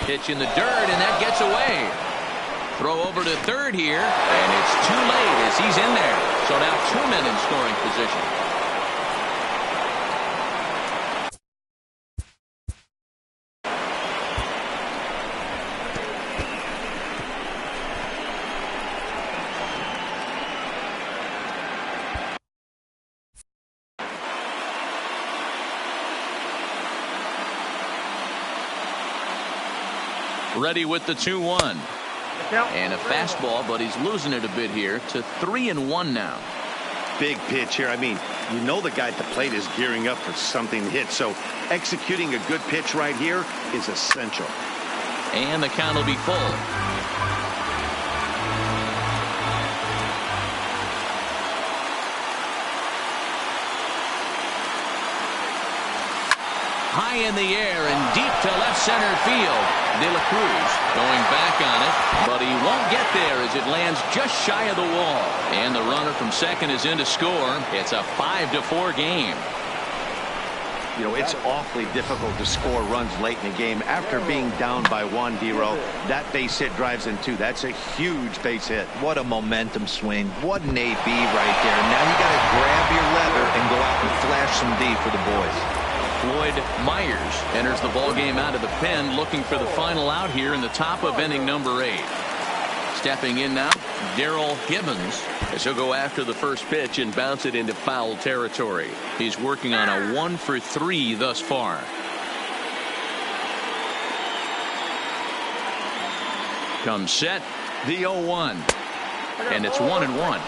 Pitch in the dirt, and that gets away. Throw over to third here, and it's too late as he's in there. So now 2 men in scoring position. Ready with the 2-1. And a fastball, but he's losing it a bit here to 3-1 now. Big pitch here. I mean, you know the guy at the plate is gearing up for something to hit, so executing a good pitch right here is essential. And the count will be full. High in the air and deep to left center field. De La Cruz going back on it, but he won't get there as it lands just shy of the wall. And the runner from second is in to score. It's a 5-4 game. You know, it's awfully difficult to score runs late in the game after being down by 1, D-Row. That base hit drives in 2. That's a huge base hit. What a momentum swing. What an AB right there. Now you got to grab your leather and go out and flash some D for the boys. Floyd Myers enters the ball game out of the pen, looking for the final out here in the top of inning number 8. Stepping in now, Darrell Gibbons, as he'll go after the first pitch and bounce it into foul territory. He's working on a 1-for-3 thus far. Comes set, the 0-1, and it's 1-1.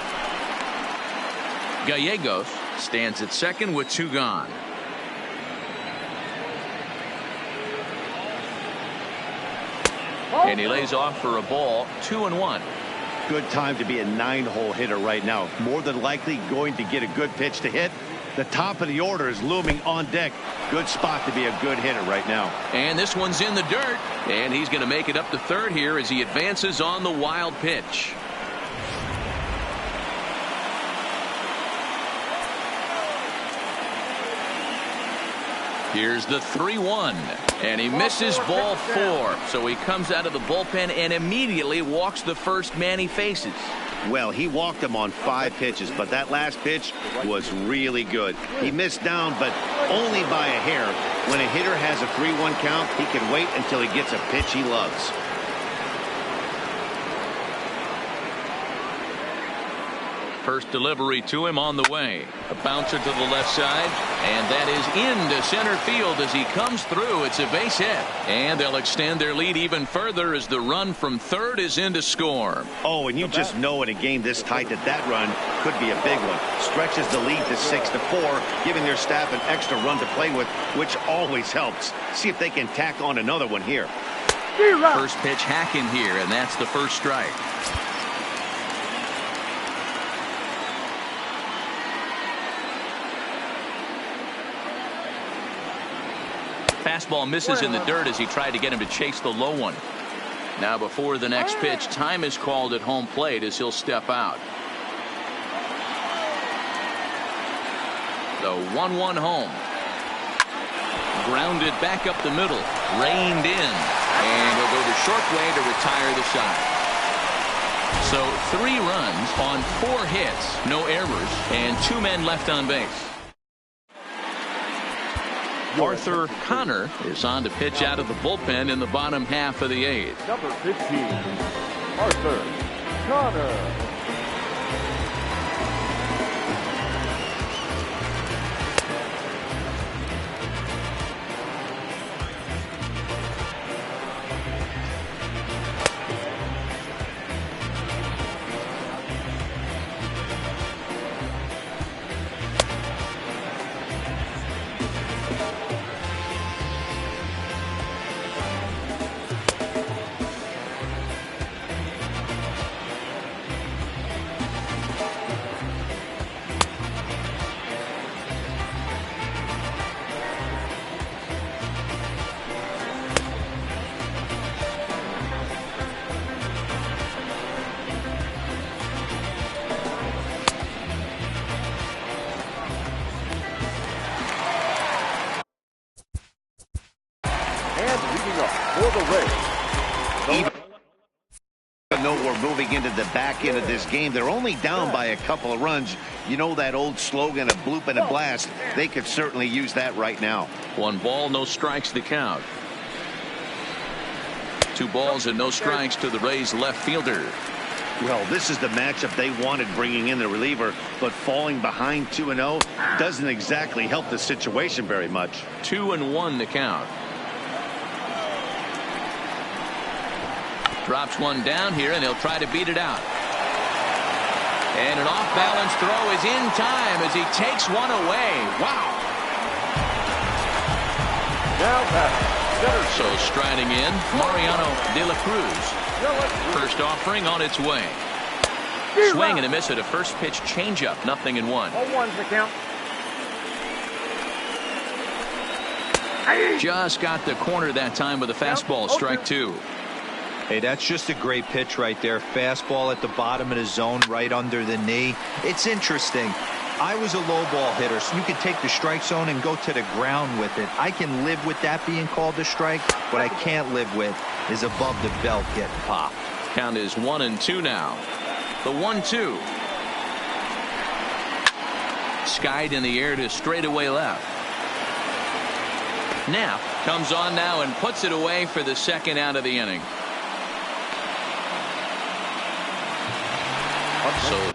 Gallegos stands at second with 2 gone. And he lays off for a ball. 2-1. Good time to be a 9-hole hitter right now. More than likely going to get a good pitch to hit. The top of the order is looming on deck. Good spot to be a good hitter right now. And this one's in the dirt. And he's going to make it up to third here as he advances on the wild pitch. Here's the 3-1, and he misses ball 4. So he comes out of the bullpen and immediately walks the first man he faces. Well, he walked him on 5 pitches, but that last pitch was really good. He missed down, but only by a hair. When a hitter has a 3-1 count, he can wait until he gets a pitch he loves. First delivery to him on the way. A bouncer to the left side, and that is into center field as he comes through. It's a base hit, and they'll extend their lead even further as the run from third is in to score. Oh, and you just know in a game this tight that run could be a big one. Stretches the lead to 6-4, giving their staff an extra run to play with, which always helps. See if they can tack on another one here. First pitch hacking here, and that's the first strike. Fastball misses in the dirt as he tried to get him to chase the low one. Now before the next pitch, time is called at home plate as he'll step out. The 1-1 home. Grounded back up the middle. Reined in. And he'll go the short way to retire the side. So 3 runs on 4 hits, no errors, and 2 men left on base. Arthur Connor is on to pitch out of the bullpen in the bottom half of the 8th. Number 15, Arthur Connor. Even though we're moving into the back end of this game, they're only down by a couple of runs. You know that old slogan, a bloop and a blast. They could certainly use that right now. 1 ball, no strikes, the count. 2 balls and no strikes to the Rays left fielder. Well, this is the matchup they wanted, bringing in the reliever, but falling behind 2-0 doesn't exactly help the situation very much. 2-1 the count. Drops one down here, and he'll try to beat it out. And an off-balance throw is in time as he takes one away. Wow. Now back, So striding in, Mariano De La Cruz. First offering on its way. Swing and a miss at a first pitch changeup. 0-1. 0-1's the count. Just got the corner that time with a fastball. Strike 2. Hey, that's just a great pitch right there. Fastball at the bottom of the zone, right under the knee. It's interesting. I was a low ball hitter, so you can take the strike zone and go to the ground with it. I can live with that being called a strike. What I can't live with is above the belt getting popped. Count is 1-2 now. The 1-2. Skied in the air to straightaway left. Knapp comes on now and puts it away for the second out of the inning. So the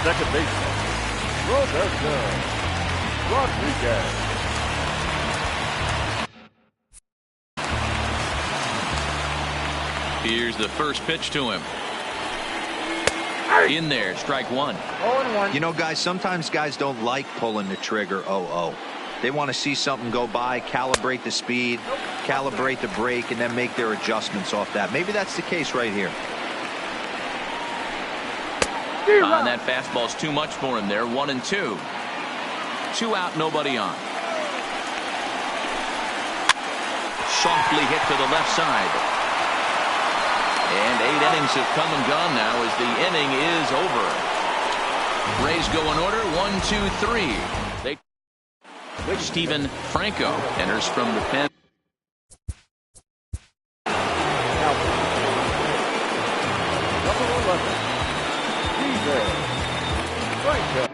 second baseman, Rodriguez. here's the first pitch to him. In there, strike 1. 0-1. You know, guys, sometimes guys don't like pulling the trigger 0-0. They want to see something go by, calibrate the speed, calibrate the brake, and then make their adjustments off that. Maybe that's the case right here. And that fastball's too much for him there. 1-2. 2 out, nobody on. Softly hit to the left side. And 8 innings have come and gone now as the inning is over. Rays go in order. 1, 2, 3. Steven Franco enters from the pen. Number 11, Steven Franco.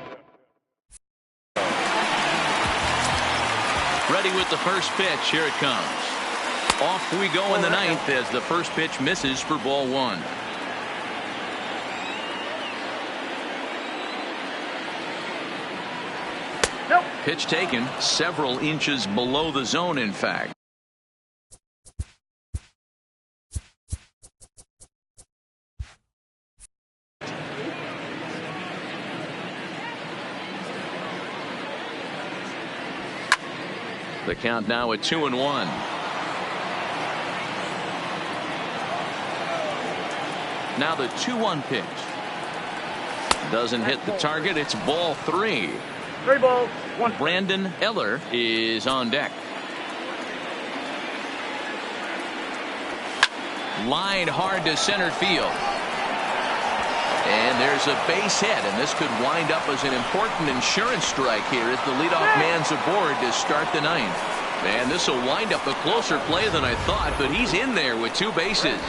Ready with the first pitch. Here it comes. Off we go in the 9th as the first pitch misses for ball 1. Nope. Pitch taken several inches below the zone, in fact. The count now at 2-1. Now the 2-1 pitch. Doesn't hit the target. It's ball 3. 3 balls, 1. Brandon Eller is on deck. Line hard to center field. And there's a base hit, and this could wind up as an important insurance strike here as the leadoff man's aboard to start the 9th. And this will wind up a closer play than I thought, but he's in there with 2 bases.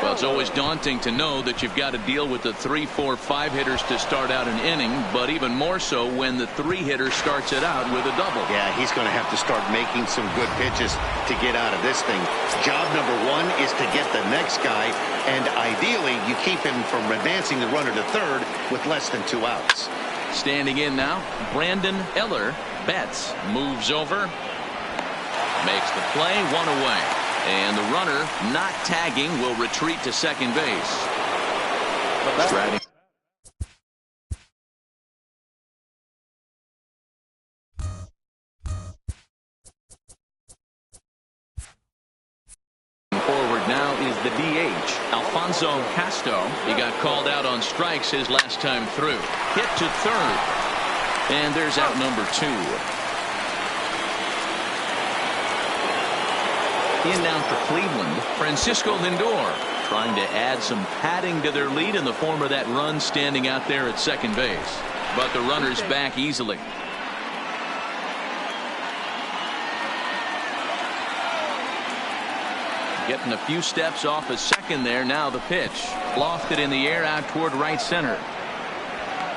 Well, it's always daunting to know that you've got to deal with the 3, 4, 5 hitters to start out an inning, but even more so when the 3 hitter starts it out with a double. Yeah, he's going to have to start making some good pitches to get out of this thing. Job number 1 is to get the next guy, and ideally you keep him from advancing the runner to third with less than 2 outs. Standing in now, Brandon Eller. Betts moves over, makes the play, 1 away. And the runner not tagging will retreat to second base. Stratting forward now is the DH, Alfonso Casto. He got called out on strikes his last time through. Hit to third. And there's out number 2. In now for Cleveland, Francisco Lindor, trying to add some padding to their lead in the form of that run standing out there at second base. But the runner's back easily. Getting a few steps off a second there. Now the pitch. Lofted in the air out toward right center.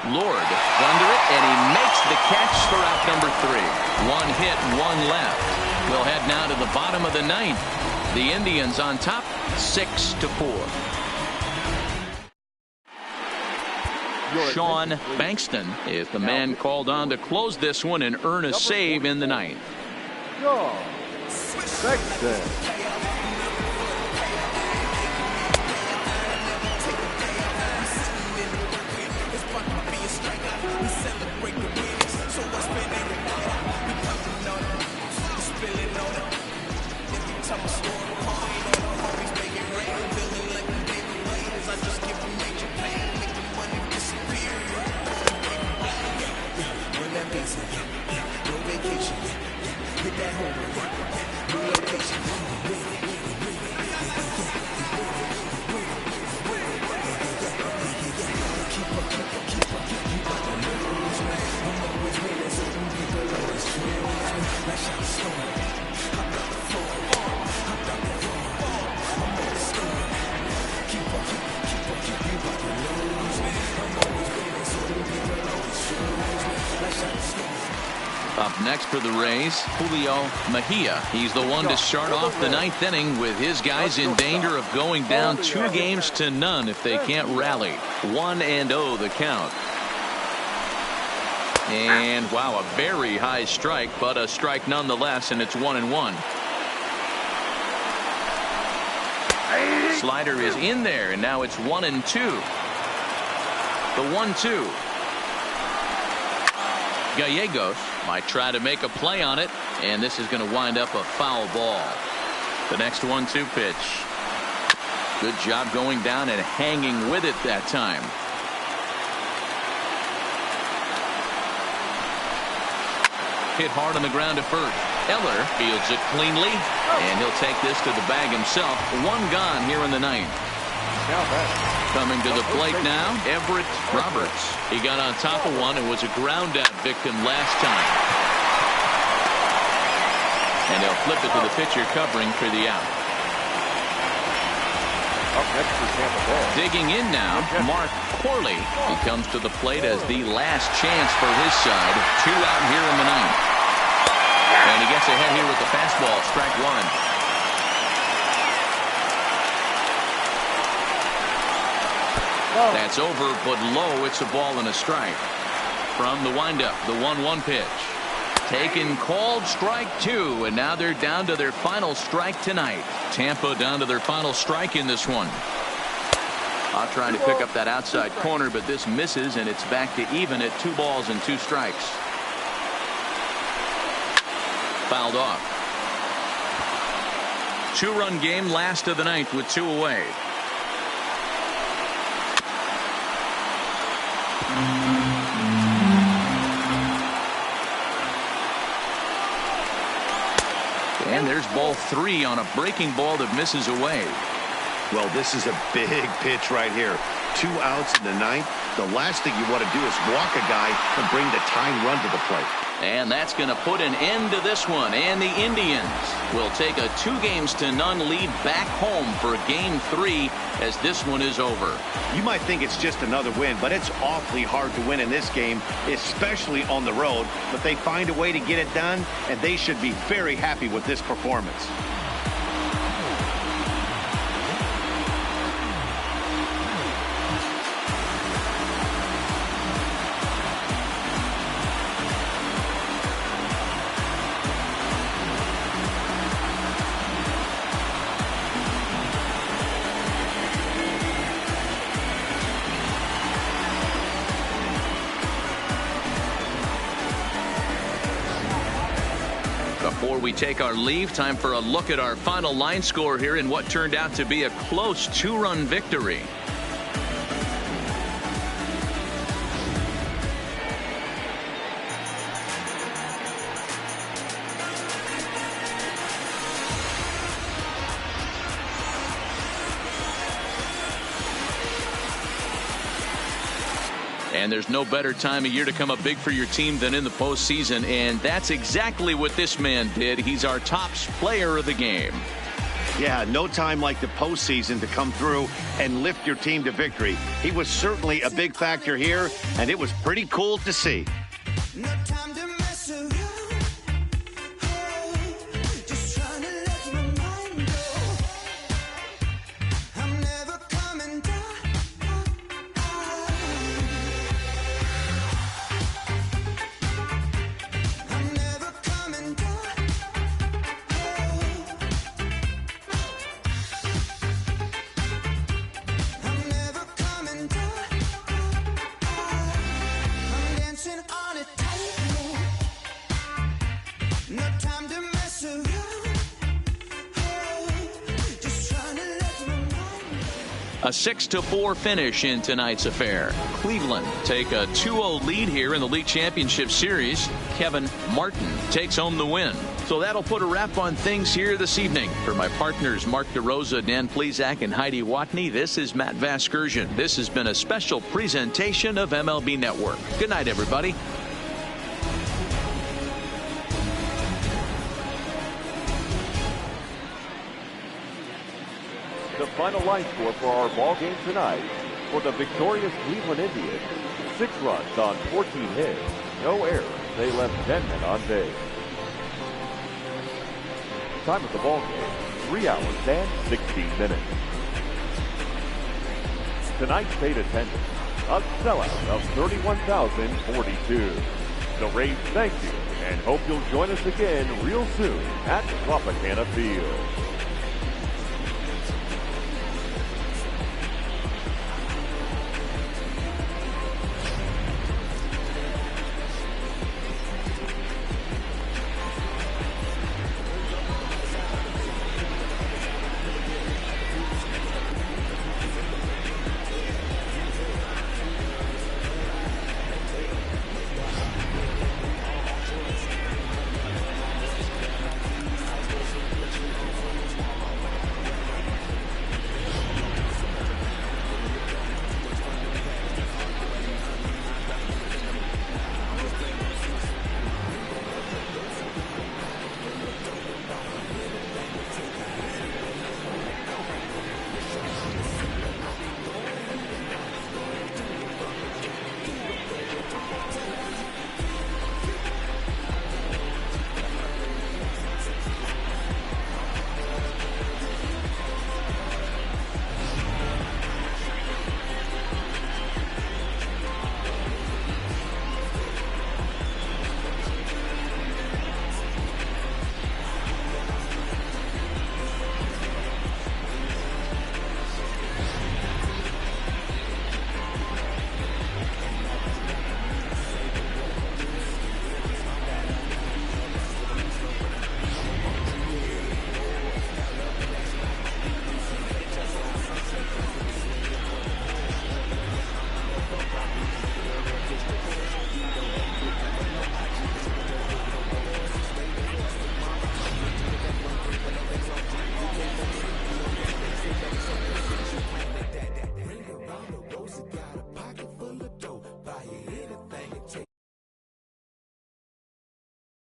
Lord under it, and he makes the catch for out number 3. 1 hit, 1 left. We'll head now to the bottom of the 9th. The Indians on top, 6-4. Sean Bankston is the man called on to close this one and earn a save in the 9th. Sean Bankston. Up next for the Rays, Julio Mejia. He's the one to start off the 9th inning with his guys in danger of going down 2-0 if they can't rally. 1-0 the count. And wow, a very high strike, but a strike nonetheless, and it's 1-1. Slider is in there, and now it's 1-2. The 1-2. Gallegos might try to make a play on it, and this is going to wind up a foul ball. The next 1-2 pitch. Good job going down and hanging with it that time. Hit hard on the ground to first. Eller fields it cleanly, and he'll take this to the bag himself. 1 gone here in the 9th. Coming to the plate now, Everett Roberts. He got on top of one and was a ground out victim last time. And they'll flip it to the pitcher covering for the out. Up next for Tampa Bay. Digging in now, Mark Corley. He comes to the plate as the last chance for his side. 2 out here in the 9th. And he gets ahead here with the fastball, strike 1. That's over, but low. It's a ball and a strike. From the windup, the 1-1 pitch. Taken, called, strike 2, and now they're down to their final strike tonight. Tampa down to their final strike in this one. I'll try to pick up that outside corner, but this misses, and it's back to even at 2 balls and 2 strikes. Fouled off. 2-run game, last of the 9th with 2 away. And there's ball 3 on a breaking ball that misses away. Well, this is a big pitch right here. 2 outs in the 9th. The last thing you want to do is walk a guy and bring the tying run to the plate. And that's going to put an end to this one. And the Indians will take a 2-0 lead back home for Game 3 as this one is over. You might think it's just another win, but it's awfully hard to win in this game, especially on the road. But they find a way to get it done, and they should be very happy with this performance. Before we take our leave, time for a look at our final line score here in what turned out to be a close 2-run victory. And there's no better time of year to come up big for your team than in the postseason, and that's exactly what this man did. He's our top player of the game. Yeah, no time like the postseason to come through and lift your team to victory. He was certainly a big factor here, and it was pretty cool to see. No time to mess around. Just trying to let my mind go. I'm never coming down. I'm never coming down. I'm never coming down. I'm dancing on a tightrope. No time to mess around. Just trying to let my mind. A 6-4 finish in tonight's affair. Cleveland take a 2-0 lead here in the league championship series. Kevin Martin takes home the win. So that'll put a wrap on things here this evening. For my partners Mark DeRosa, Dan Plesac, and Heidi Watney, this is Matt Vasgersian. This has been a special presentation of MLB Network. Good night, everybody. The final line score for our ball game tonight: for the victorious Cleveland Indians, 6 runs on 14 hits, no errors. They left 10 men on base. Time of the ball game: 3 hours and 16 minutes. Tonight's paid attendance, a sellout of 31,042. The Rays thank you and hope you'll join us again real soon at Tropicana Field.